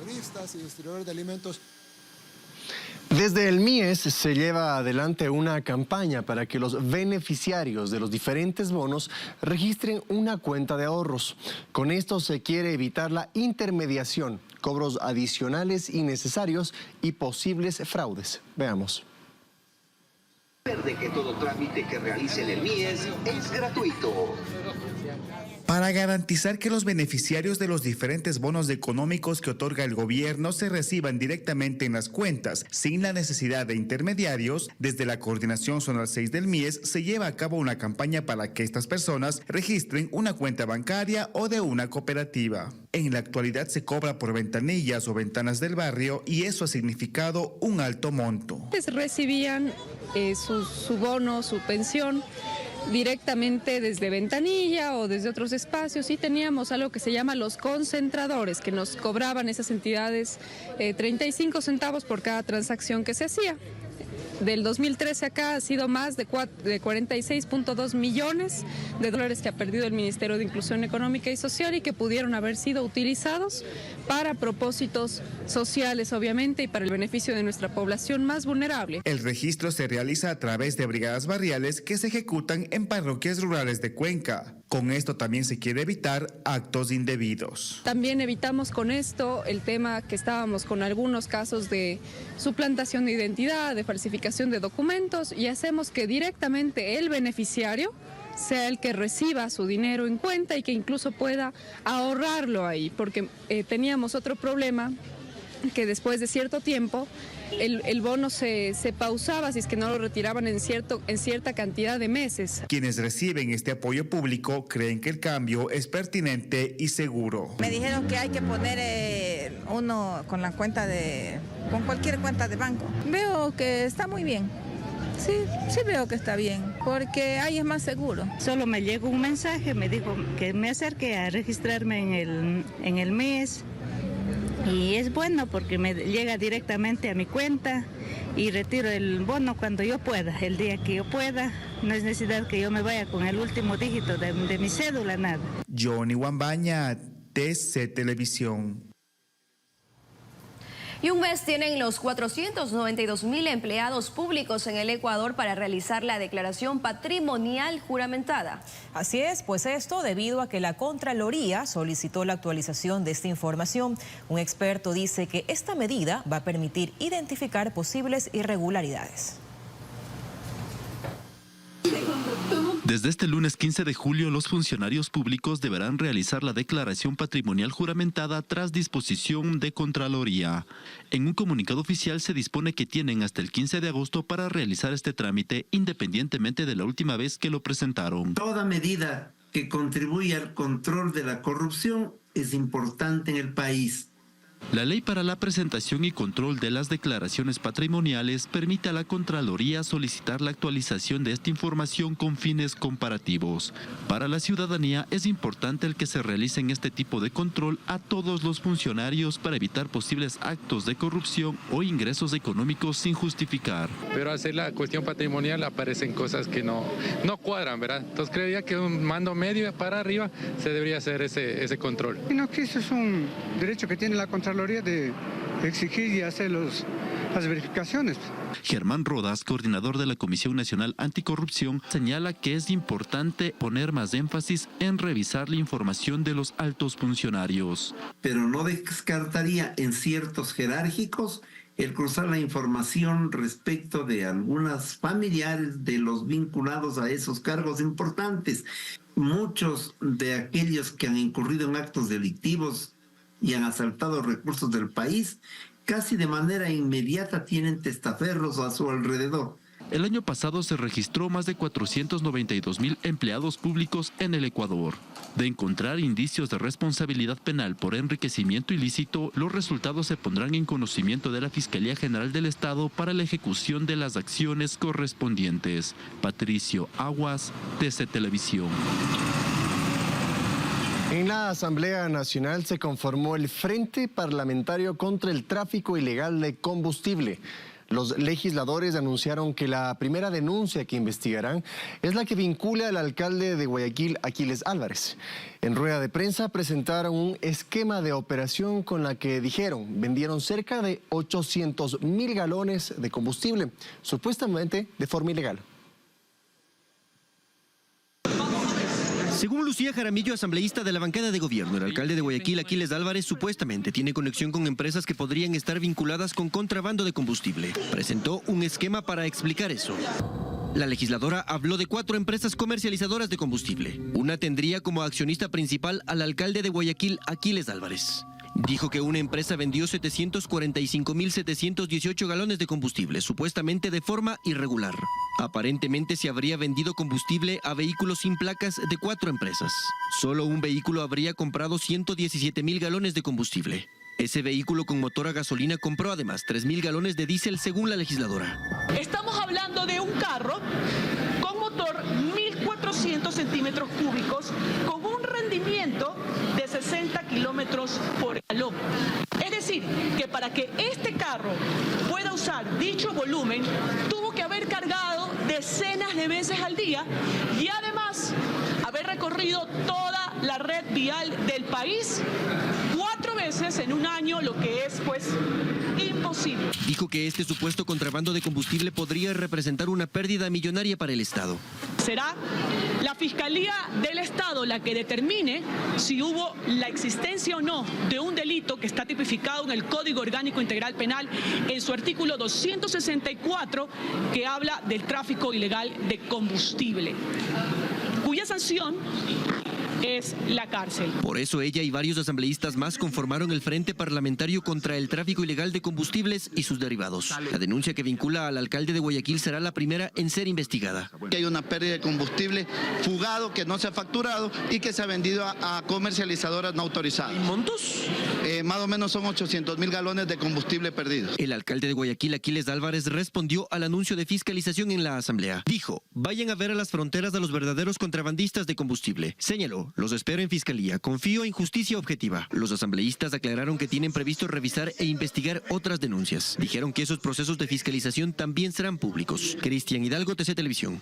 Y distribuidores de alimentos. Desde el MIES se lleva adelante una campaña para que los beneficiarios de los diferentes bonos registren una cuenta de ahorros. Con esto se quiere evitar la intermediación, cobros adicionales innecesarios y posibles fraudes. Veamos. De que todo trámite que realice en el MIES es gratuito. Para garantizar que los beneficiarios de los diferentes bonos económicos que otorga el gobierno se reciban directamente en las cuentas, sin la necesidad de intermediarios, desde la Coordinación Zonal 6 del MIES se lleva a cabo una campaña para que estas personas registren una cuenta bancaria o de una cooperativa. En la actualidad se cobra por ventanillas o ventanas del barrio y eso ha significado un alto monto. Recibían su bono, su pensión, directamente desde ventanilla o desde otros espacios, y teníamos algo que se llama los concentradores, que nos cobraban esas entidades 35 centavos por cada transacción que se hacía. Del 2013 acá ha sido más de 46.2 millones de dólares que ha perdido el Ministerio de Inclusión Económica y Social y que pudieron haber sido utilizados para propósitos sociales, obviamente, y para el beneficio de nuestra población más vulnerable. El registro se realiza a través de brigadas barriales que se ejecutan en parroquias rurales de Cuenca. Con esto también se quiere evitar actos indebidos. También evitamos con esto el tema que estábamos con algunos casos de suplantación de identidad, de falsificación de documentos, y hacemos que directamente el beneficiario sea el que reciba su dinero en cuenta y que incluso pueda ahorrarlo ahí, porque teníamos otro problema, que después de cierto tiempo el bono se pausaba si es que no lo retiraban en cierta cantidad de meses. Quienes reciben este apoyo público creen que el cambio es pertinente y seguro. Me dijeron que hay que poner uno con con cualquier cuenta de banco. Veo que está muy bien. Sí veo que está bien, porque ahí es más seguro. Solo me llegó un mensaje, me dijo que me acerque a registrarme en el MIES. Y es bueno porque me llega directamente a mi cuenta y retiro el bono cuando yo pueda, el día que yo pueda. No es necesidad que yo me vaya con el último dígito de mi cédula, nada. Johnny Wambaña, TC Televisión. Y un mes tienen los 492.000 empleados públicos en el Ecuador para realizar la declaración patrimonial juramentada. Así es, pues esto debido a que la Contraloría solicitó la actualización de esta información. Un experto dice que esta medida va a permitir identificar posibles irregularidades. Desde este lunes 15 de julio, los funcionarios públicos deberán realizar la declaración patrimonial juramentada tras disposición de Contraloría. En un comunicado oficial se dispone que tienen hasta el 15 de agosto para realizar este trámite, independientemente de la última vez que lo presentaron. Toda medida que contribuya al control de la corrupción es importante en el país. La ley para la presentación y control de las declaraciones patrimoniales permite a la Contraloría solicitar la actualización de esta información con fines comparativos. Para la ciudadanía es importante el que se realicen este tipo de control a todos los funcionarios para evitar posibles actos de corrupción o ingresos económicos sin justificar. Pero hacer la cuestión patrimonial aparecen cosas que no cuadran, ¿verdad? Entonces creería que un mando medio para arriba se debería hacer ese control. No, que eso es un derecho que tiene la Contraloría de exigir y hacer las verificaciones. Germán Rodas, coordinador de la Comisión Nacional Anticorrupción, señala que es importante poner más énfasis en revisar la información de los altos funcionarios. Pero no descartaría en ciertos jerárquicos el cruzar la información respecto de algunas familiares de los vinculados a esos cargos importantes. Muchos de aquellos que han incurrido en actos delictivos y han asaltado recursos del país, casi de manera inmediata tienen testaferros a su alrededor. El año pasado se registró más de 492.000 empleados públicos en el Ecuador. De encontrar indicios de responsabilidad penal por enriquecimiento ilícito, los resultados se pondrán en conocimiento de la Fiscalía General del Estado para la ejecución de las acciones correspondientes. Patricio Aguas, TC Televisión. En la Asamblea Nacional se conformó el Frente Parlamentario contra el Tráfico Ilegal de Combustible. Los legisladores anunciaron que la primera denuncia que investigarán es la que vincula al alcalde de Guayaquil, Aquiles Álvarez. En rueda de prensa presentaron un esquema de operación con la que dijeron vendieron cerca de 800.000 galones de combustible, supuestamente de forma ilegal. Según Lucía Jaramillo, asambleísta de la bancada de gobierno, el alcalde de Guayaquil, Aquiles Álvarez, supuestamente tiene conexión con empresas que podrían estar vinculadas con contrabando de combustible. Presentó un esquema para explicar eso. La legisladora habló de 4 empresas comercializadoras de combustible. Una tendría como accionista principal al alcalde de Guayaquil, Aquiles Álvarez. Dijo que una empresa vendió 745.718 galones de combustible, supuestamente de forma irregular. Aparentemente se habría vendido combustible a vehículos sin placas de 4 empresas. Solo un vehículo habría comprado 117.000 galones de combustible. Ese vehículo con motor a gasolina compró además 3.000 galones de diésel según la legisladora. Estamos hablando de un carro con motor 1.400 centímetros cúbicos con un rendimiento de 60 kilómetros por galón. Es decir, que para que este carro pueda usar dicho volumen, tuvo que haber cargado decenas de veces al día y además haber recorrido toda la red vial del país 4 veces en un año, lo que es pues imposible. Dijo que este supuesto contrabando de combustible podría representar una pérdida millonaria para el Estado. Será la Fiscalía del Estado la que determine si hubo la existencia o no de un delito que está tipificado en el Código Orgánico Integral Penal en su artículo 264, que habla del tráfico ilegal de combustible, cuya sanción es la cárcel. Por eso ella y varios asambleístas más conformaron el Frente Parlamentario contra el Tráfico Ilegal de Combustibles y sus derivados. La denuncia que vincula al alcalde de Guayaquil será la primera en ser investigada. Que hay una pérdida de combustible fugado que no se ha facturado y que se ha vendido a comercializadoras no autorizadas. ¿Montos? Más o menos son 800.000 galones de combustible perdidos. El alcalde de Guayaquil, Aquiles Álvarez, respondió al anuncio de fiscalización en la asamblea. Dijo, vayan a ver a las fronteras a los verdaderos contrabandistas de combustible. Señaló, los espero en fiscalía, confío en justicia objetiva. Los asambleístas aclararon que tienen previsto revisar e investigar otras denuncias. Dijeron que esos procesos de fiscalización también serán públicos. Cristian Hidalgo, TC Televisión.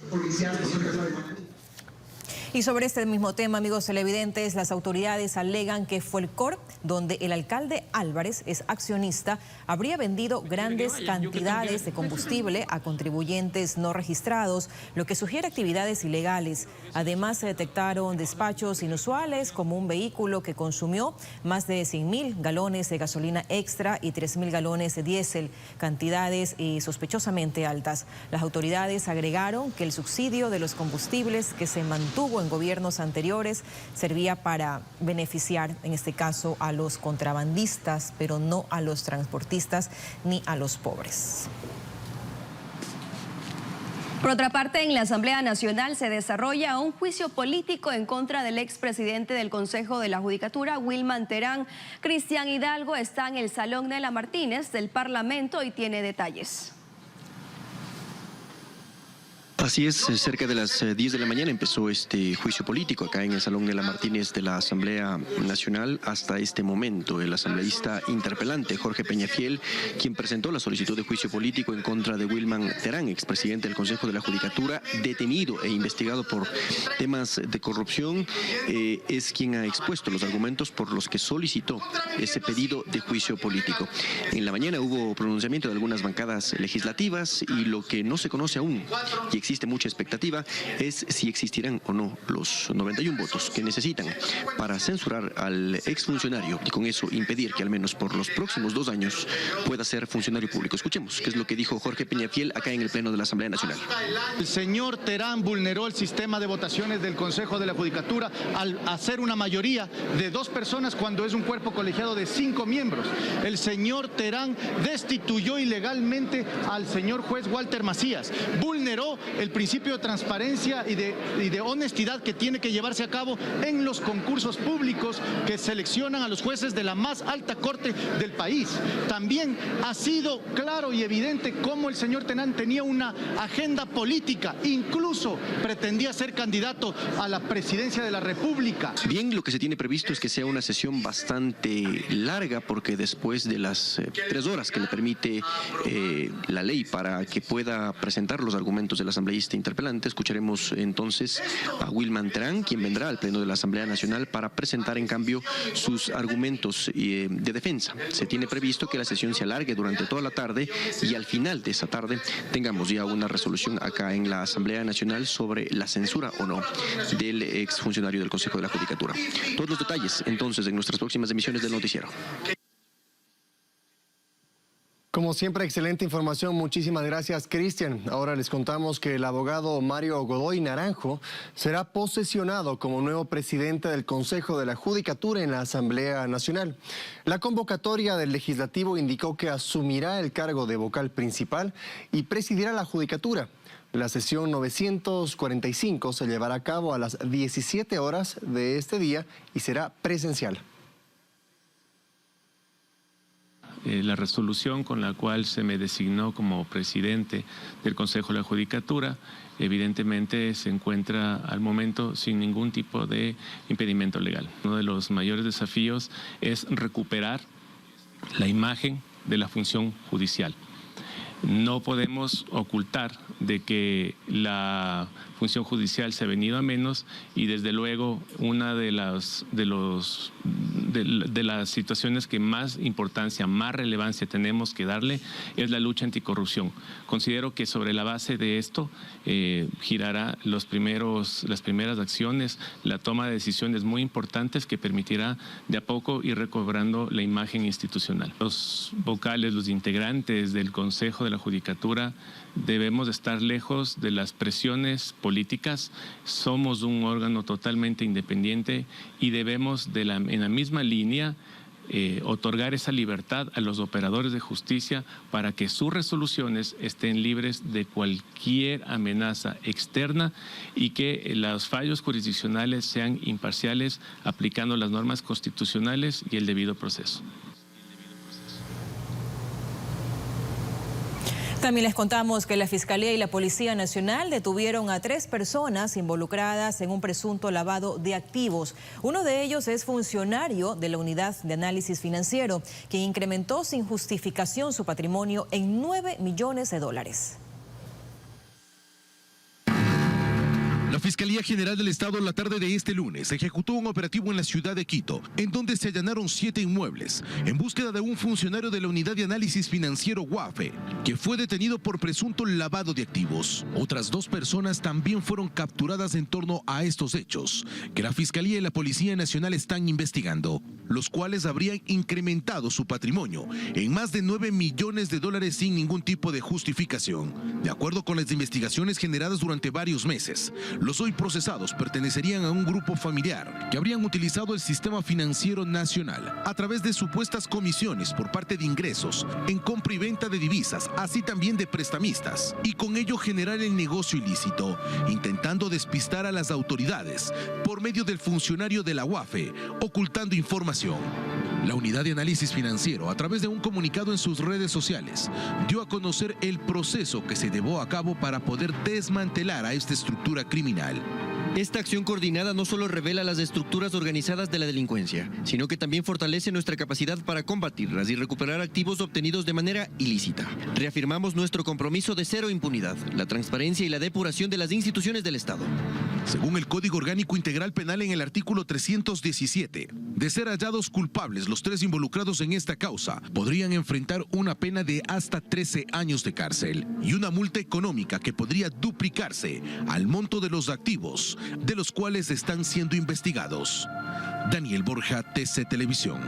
Y sobre este mismo tema, amigos televidentes, las autoridades alegan que Fuelcor, donde el alcalde Álvarez es accionista, habría vendido grandes cantidades de combustible a contribuyentes no registrados, lo que sugiere actividades ilegales. Además, se detectaron despachos inusuales, como un vehículo que consumió más de 100.000 galones de gasolina extra y 3.000 galones de diésel, cantidades sospechosamente altas. Las autoridades agregaron que el subsidio de los combustibles que se mantuvo en gobiernos anteriores servía para beneficiar, en este caso, a los contrabandistas, pero no a los transportistas ni a los pobres. Por otra parte, en la Asamblea Nacional se desarrolla un juicio político en contra del expresidente del Consejo de la Judicatura, Wilman Terán. Cristian Hidalgo está en el Salón Nela Martínez del Parlamento y tiene detalles. Así es, cerca de las 10 de la mañana empezó este juicio político acá en el Salón Nela Martínez de la Asamblea Nacional. Hasta este momento, el asambleísta interpelante Jorge Peñafiel, quien presentó la solicitud de juicio político en contra de Wilman Terán, expresidente del Consejo de la Judicatura, detenido e investigado por temas de corrupción, es quien ha expuesto los argumentos por los que solicitó ese pedido de juicio político. En la mañana hubo pronunciamiento de algunas bancadas legislativas y lo que no se conoce aún, y existe mucha expectativa, es si existirán o no los 91 votos que necesitan para censurar al exfuncionario y con eso impedir que al menos por los próximos 2 años pueda ser funcionario público. Escuchemos qué es lo que dijo Jorge Peñafiel acá en el Pleno de la Asamblea Nacional. El señor Terán vulneró el sistema de votaciones del Consejo de la Judicatura al hacer una mayoría de 2 personas cuando es un cuerpo colegiado de 5 miembros. El señor Terán destituyó ilegalmente al señor juez Walter Macías, vulneró el principio de transparencia y de honestidad que tiene que llevarse a cabo en los concursos públicos que seleccionan a los jueces de la más alta corte del país. También ha sido claro y evidente cómo el señor Terán tenía una agenda política, incluso pretendía ser candidato a la presidencia de la República. Bien, lo que se tiene previsto es que sea una sesión bastante larga, porque después de las 3 horas que le permite la ley para que pueda presentar los argumentos de la asambleísta interpelante, escucharemos entonces a Wilman Terán, quien vendrá al Pleno de la Asamblea Nacional para presentar en cambio sus argumentos de defensa. Se tiene previsto que la sesión se alargue durante toda la tarde y al final de esa tarde tengamos ya una resolución acá en la Asamblea Nacional sobre la censura o no del exfuncionario del Consejo de la Judicatura. Todos los detalles entonces en nuestras próximas emisiones del noticiero. Como siempre, excelente información. Muchísimas gracias, Cristian. Ahora les contamos que el abogado Mario Godoy Naranjo será posesionado como nuevo presidente del Consejo de la Judicatura en la Asamblea Nacional. La convocatoria del Legislativo indicó que asumirá el cargo de vocal principal y presidirá la Judicatura. La sesión 945 se llevará a cabo a las 17 horas de este día y será presencial. La resolución con la cual se me designó como presidente del Consejo de la Judicatura evidentemente se encuentra al momento sin ningún tipo de impedimento legal. Uno de los mayores desafíos es recuperar la imagen de la función judicial. No podemos ocultar de que la función judicial se ha venido a menos y desde luego una de las situaciones que más importancia, más relevancia tenemos que darle es la lucha anticorrupción. Considero que sobre la base de esto girará las primeras acciones, la toma de decisiones muy importantes que permitirá de a poco ir recobrando la imagen institucional. Los vocales, los integrantes del Consejo de la Judicatura debemos estar lejos de las presiones políticas. Somos un órgano totalmente independiente y debemos en la misma línea otorgar esa libertad a los operadores de justicia para que sus resoluciones estén libres de cualquier amenaza externa y que los fallos jurisdiccionales sean imparciales aplicando las normas constitucionales y el debido proceso. También les contamos que la Fiscalía y la Policía Nacional detuvieron a 3 personas involucradas en un presunto lavado de activos. Uno de ellos es funcionario de la Unidad de Análisis Financiero, quien incrementó sin justificación su patrimonio en $9 millones. La La Fiscalía General del Estado la tarde de este lunes ejecutó un operativo en la ciudad de Quito, en donde se allanaron 7 inmuebles, en búsqueda de un funcionario de la Unidad de Análisis Financiero UAFE, que fue detenido por presunto lavado de activos. Otras 2 personas también fueron capturadas en torno a estos hechos, que la Fiscalía y la Policía Nacional están investigando, los cuales habrían incrementado su patrimonio en más de $9 millones sin ningún tipo de justificación. De acuerdo con las investigaciones generadas durante varios meses, los hoy procesados pertenecerían a un grupo familiar que habrían utilizado el sistema financiero nacional a través de supuestas comisiones por parte de ingresos en compra y venta de divisas, así también de prestamistas, y con ello generar el negocio ilícito, intentando despistar a las autoridades por medio del funcionario de la UAFE, ocultando información. La Unidad de Análisis Financiero, a través de un comunicado en sus redes sociales, dio a conocer el proceso que se llevó a cabo para poder desmantelar a esta estructura criminal. Esta acción coordinada no solo revela las estructuras organizadas de la delincuencia, sino que también fortalece nuestra capacidad para combatirlas y recuperar activos obtenidos de manera ilícita. Reafirmamos nuestro compromiso de cero impunidad, la transparencia y la depuración de las instituciones del Estado. Según el Código Orgánico Integral Penal en el artículo 317, de ser hallados culpables los 3 involucrados en esta causa, podrían enfrentar una pena de hasta 13 años de cárcel y una multa económica que podría duplicarse al monto de los activos de los cuales están siendo investigados. Daniel Borja, TC Televisión.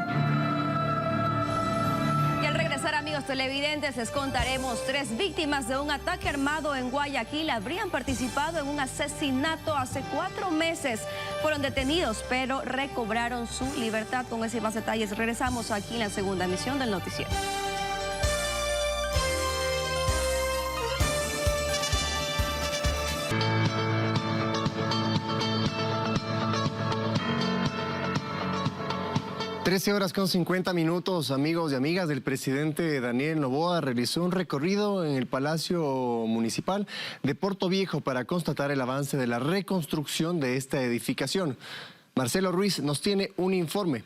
Y al regresar, amigos televidentes, les contaremos 3 víctimas de un ataque armado en Guayaquil habrían participado en un asesinato hace 4 meses. Fueron detenidos, pero recobraron su libertad. Con ese y más detalles regresamos aquí en la segunda emisión del noticiero. 13:50, amigos y amigas. El presidente Daniel Noboa realizó un recorrido en el Palacio Municipal de Portoviejo para constatar el avance de la reconstrucción de esta edificación. Marcelo Ruiz nos tiene un informe.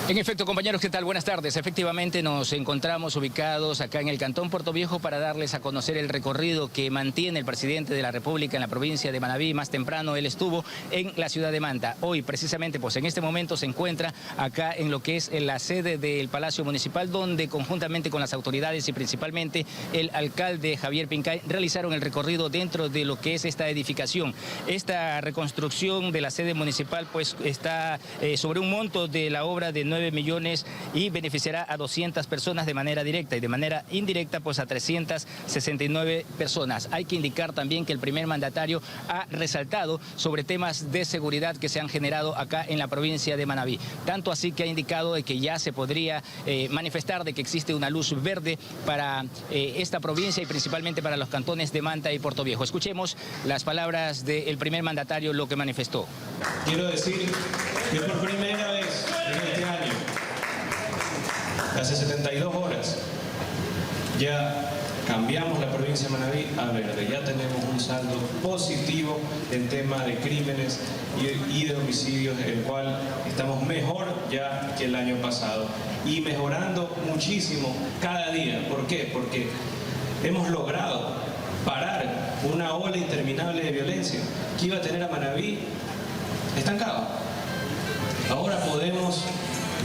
En efecto, compañeros, ¿qué tal? Buenas tardes. Efectivamente, nos encontramos ubicados acá en el Cantón Portoviejo para darles a conocer el recorrido que mantiene el presidente de la República en la provincia de Manabí. Más temprano él estuvo en la ciudad de Manta. Hoy, precisamente, pues en este momento se encuentra acá en lo que es la sede del Palacio Municipal, donde conjuntamente con las autoridades y principalmente el alcalde Javier Pincay realizaron el recorrido dentro de lo que es esta edificación. Esta reconstrucción de la sede municipal pues está sobre un monto de la obra de 9 millones y beneficiará a 200 personas de manera directa y de manera indirecta pues a 369 personas. Hay que indicar también que el primer mandatario ha resaltado sobre temas de seguridad que se han generado acá en la provincia de Manabí. Tanto así que ha indicado de que ya se podría manifestar de que existe una luz verde para esta provincia y principalmente para los cantones de Manta y Portoviejo. Escuchemos las palabras del primer mandatario, lo que manifestó. Quiero decir que por primera vez en este año, hace 72 horas, ya cambiamos la provincia de Manabí a verde. Ya tenemos un saldo positivo en tema de crímenes y de homicidios, el cual estamos mejor ya que el año pasado y mejorando muchísimo cada día. ¿Por qué? Porque hemos logrado parar una ola interminable de violencia que iba a tener a Manabí estancado. Ahora podemos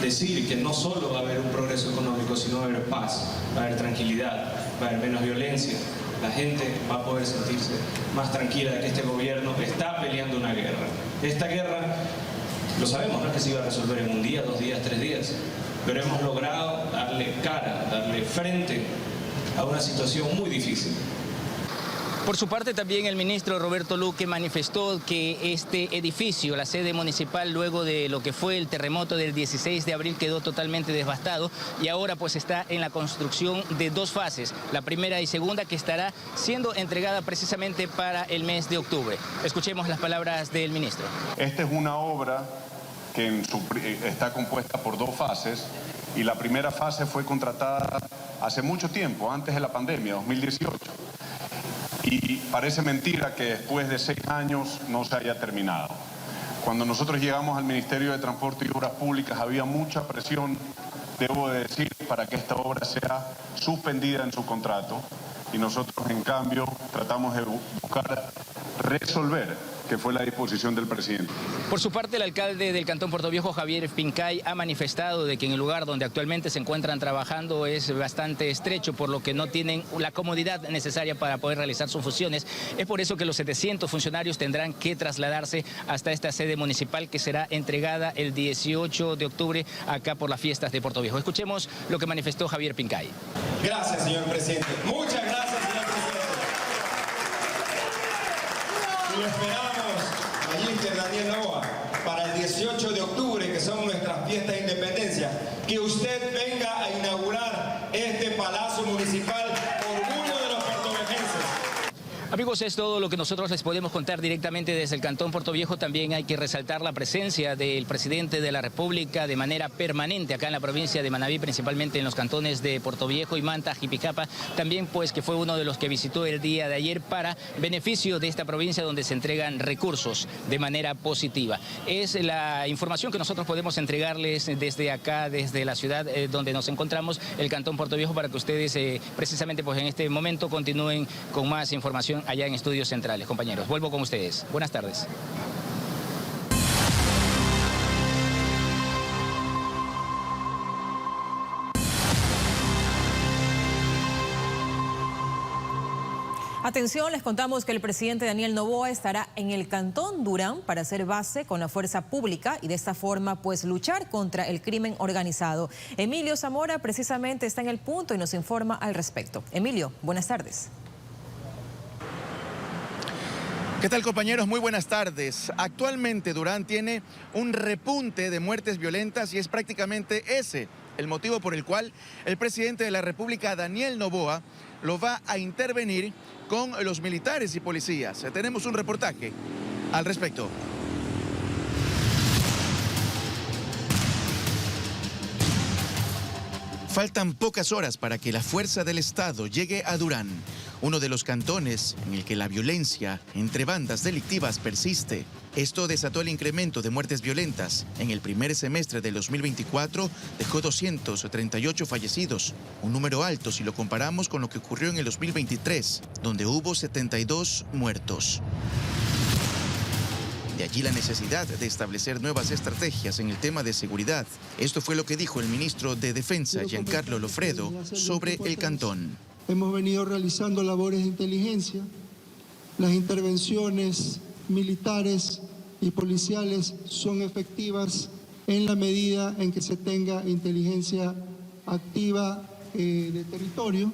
decir que no solo va a haber un progreso económico, sino va a haber paz, va a haber tranquilidad, va a haber menos violencia. La gente va a poder sentirse más tranquila de que este gobierno está peleando una guerra. Esta guerra, lo sabemos, no es que se iba a resolver en un día, 2 días, 3 días, pero hemos logrado darle cara, darle frente a una situación muy difícil. Por su parte, también el ministro Roberto Luque manifestó que este edificio, la sede municipal, luego de lo que fue el terremoto del 16 de abril, quedó totalmente devastado y ahora pues está en la construcción de 2 fases, la primera y segunda, que estará siendo entregada precisamente para el mes de octubre. Escuchemos las palabras del ministro. Esta es una obra que está compuesta por 2 fases y la primera fase fue contratada hace mucho tiempo, antes de la pandemia, 2018. Y parece mentira que después de 6 años no se haya terminado. Cuando nosotros llegamos al Ministerio de Transporte y Obras Públicas había mucha presión, debo de decir, para que esta obra sea suspendida en su contrato. y nosotros en cambio tratamos de buscar resolver, que fue la disposición del presidente. Por su parte, el alcalde del Cantón Puerto Viejo, Javier Pincay, ha manifestado de que en el lugar donde actualmente se encuentran trabajando es bastante estrecho, por lo que no tienen la comodidad necesaria para poder realizar sus funciones. Es por eso que los 700 funcionarios tendrán que trasladarse hasta esta sede municipal que será entregada el 18 de octubre acá por las fiestas de Puerto Viejo. Escuchemos lo que manifestó Javier Pincay. Gracias, señor presidente. Muchas gracias, señor presidente. Y lo esperamos, Magíster Daniel Noboa, para el 18 de octubre, que son nuestras fiestas de independencia, que usted venga a inaugurar este Palacio Municipal, orgullo de los puertovejenses. Amigos, es todo lo que nosotros les podemos contar directamente desde el Cantón Puerto Viejo. También hay que resaltar la presencia del presidente de la República de manera permanente acá en la provincia de Manabí, principalmente en los cantones de Puerto Viejo y Manta, Jipicapa. También pues que fue uno de los que visitó el día de ayer para beneficio de esta provincia donde se entregan recursos de manera positiva. Es la información que nosotros podemos entregarles desde acá, desde la ciudad donde nos encontramos, el Cantón Puerto Viejo, para que ustedes precisamente pues en este momento continúen con más información allá en Estudios Centrales. Compañeros, vuelvo con ustedes. Buenas tardes. Atención, les contamos que el presidente Daniel Noboa estará en el Cantón Durán para hacer base con la fuerza pública y de esta forma pues luchar contra el crimen organizado. Emilio Zamora precisamente está en el punto y nos informa al respecto. Emilio, buenas tardes. ¿Qué tal, compañeros? Muy buenas tardes. Actualmente Durán tiene un repunte de muertes violentas y es prácticamente ese el motivo por el cual el presidente de la República, Daniel Noboa, lo va a intervenir con los militares y policías. Tenemos un reportaje al respecto. Faltan pocas horas para que la fuerza del Estado llegue a Durán, uno de los cantones en el que la violencia entre bandas delictivas persiste. Esto desató el incremento de muertes violentas. En el primer semestre del 2024 dejó 238 fallecidos, un número alto si lo comparamos con lo que ocurrió en el 2023, donde hubo 72 muertos. De allí la necesidad de establecer nuevas estrategias en el tema de seguridad. Esto fue lo que dijo el ministro de Defensa, Giancarlo Lofredo, sobre el cantón. Hemos venido realizando labores de inteligencia. Las intervenciones militares y policiales son efectivas en la medida en que se tenga inteligencia activa de territorio.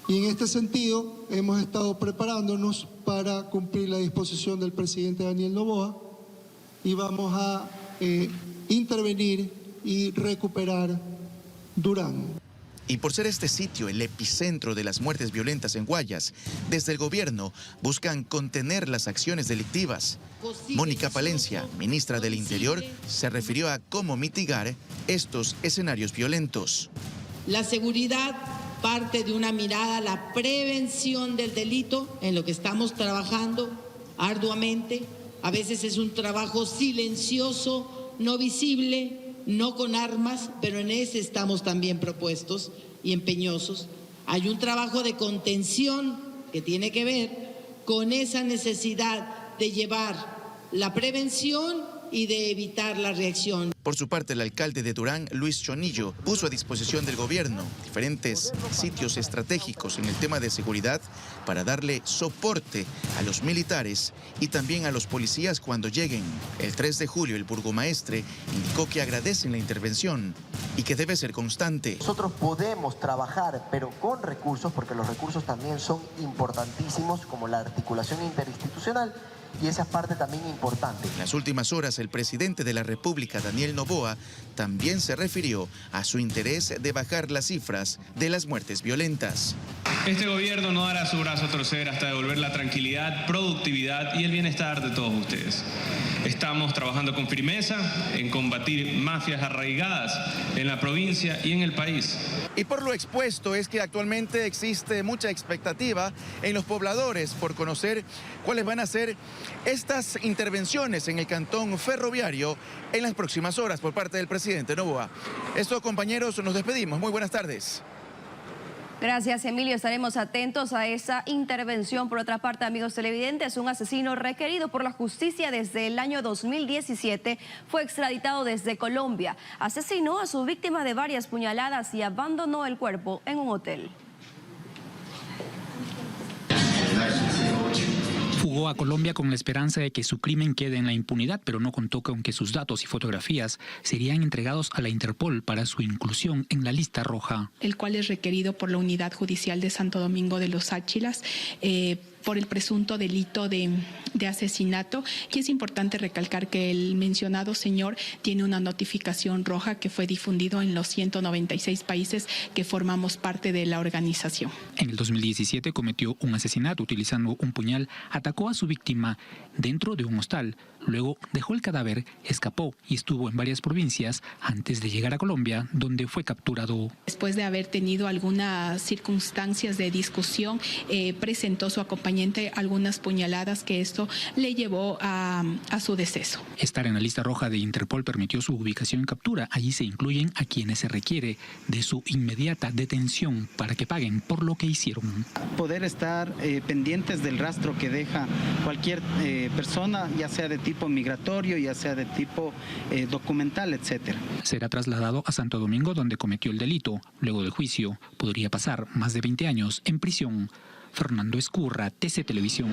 Y en este sentido hemos estado preparándonos para cumplir la disposición del presidente Daniel Noboa y vamos a intervenir y recuperar Durán. Y por ser este sitio el epicentro de las muertes violentas en Guayas, desde el gobierno buscan contener las acciones delictivas. Mónica Palencia, ministra del Interior, se refirió a cómo mitigar estos escenarios violentos. La seguridad parte de una mirada a la prevención del delito, en lo que estamos trabajando arduamente. A veces es un trabajo silencioso, no visible, no con armas, pero en ese estamos también propuestos y empeñosos. Hay un trabajo de contención que tiene que ver con esa necesidad de llevar la prevención y de evitar la reacción. Por su parte, el alcalde de Durán, Luis Chonillo, puso a disposición del gobierno diferentes sitios estratégicos en el tema de seguridad para darle soporte a los militares y también a los policías cuando lleguen. El 3 de julio, el burgomaestre indicó que agradecen la intervención y que debe ser constante. Nosotros podemos trabajar, pero con recursos, porque los recursos también son importantísimos, como la articulación interinstitucional, y esa parte también importante. En las últimas horas, el presidente de la República, Daniel Noboa, también se refirió a su interés de bajar las cifras de las muertes violentas. Este gobierno no dará su brazo a torcer hasta devolver la tranquilidad, productividad y el bienestar de todos ustedes. Estamos trabajando con firmeza en combatir mafias arraigadas en la provincia y en el país. Y por lo expuesto es que actualmente existe mucha expectativa en los pobladores por conocer cuáles van a ser estas intervenciones en el cantón ferroviario en las próximas horas por parte del presidente Noboa. Esto, compañeros, nos despedimos. Muy buenas tardes. Gracias, Emilio. Estaremos atentos a esa intervención. Por otra parte, amigos televidentes, un asesino requerido por la justicia desde el año 2017 fue extraditado desde Colombia. Asesinó a su víctima de varias puñaladas y abandonó el cuerpo en un hotel. Fugó a Colombia con la esperanza de que su crimen quede en la impunidad, pero no contó con que sus datos y fotografías serían entregados a la Interpol para su inclusión en la lista roja. El cual es requerido por la Unidad Judicial de Santo Domingo de los Áchilas por el presunto delito de asesinato. Y es importante recalcar que el mencionado señor tiene una notificación roja que fue difundido en los 196 países que formamos parte de la organización. En el 2017 cometió un asesinato utilizando un puñal, atacó a su víctima dentro de un hostal, luego dejó el cadáver, escapó y estuvo en varias provincias antes de llegar a Colombia, donde fue capturado. Después de haber tenido algunas circunstancias de discusión, presentó su acompañante algunas puñaladas que esto le llevó a su deceso. Estar en la lista roja de Interpol permitió su ubicación y captura. Allí se incluyen a quienes se requiere de su inmediata detención para que paguen por lo que hicieron. Poder estar pendientes del rastro que deja cualquier persona, ya sea de tipo migratorio, ya sea de tipo documental, etc. Será trasladado a Santo Domingo, donde cometió el delito. Luego del juicio, podría pasar más de 20 años en prisión. Fernando Escurra, TC Televisión.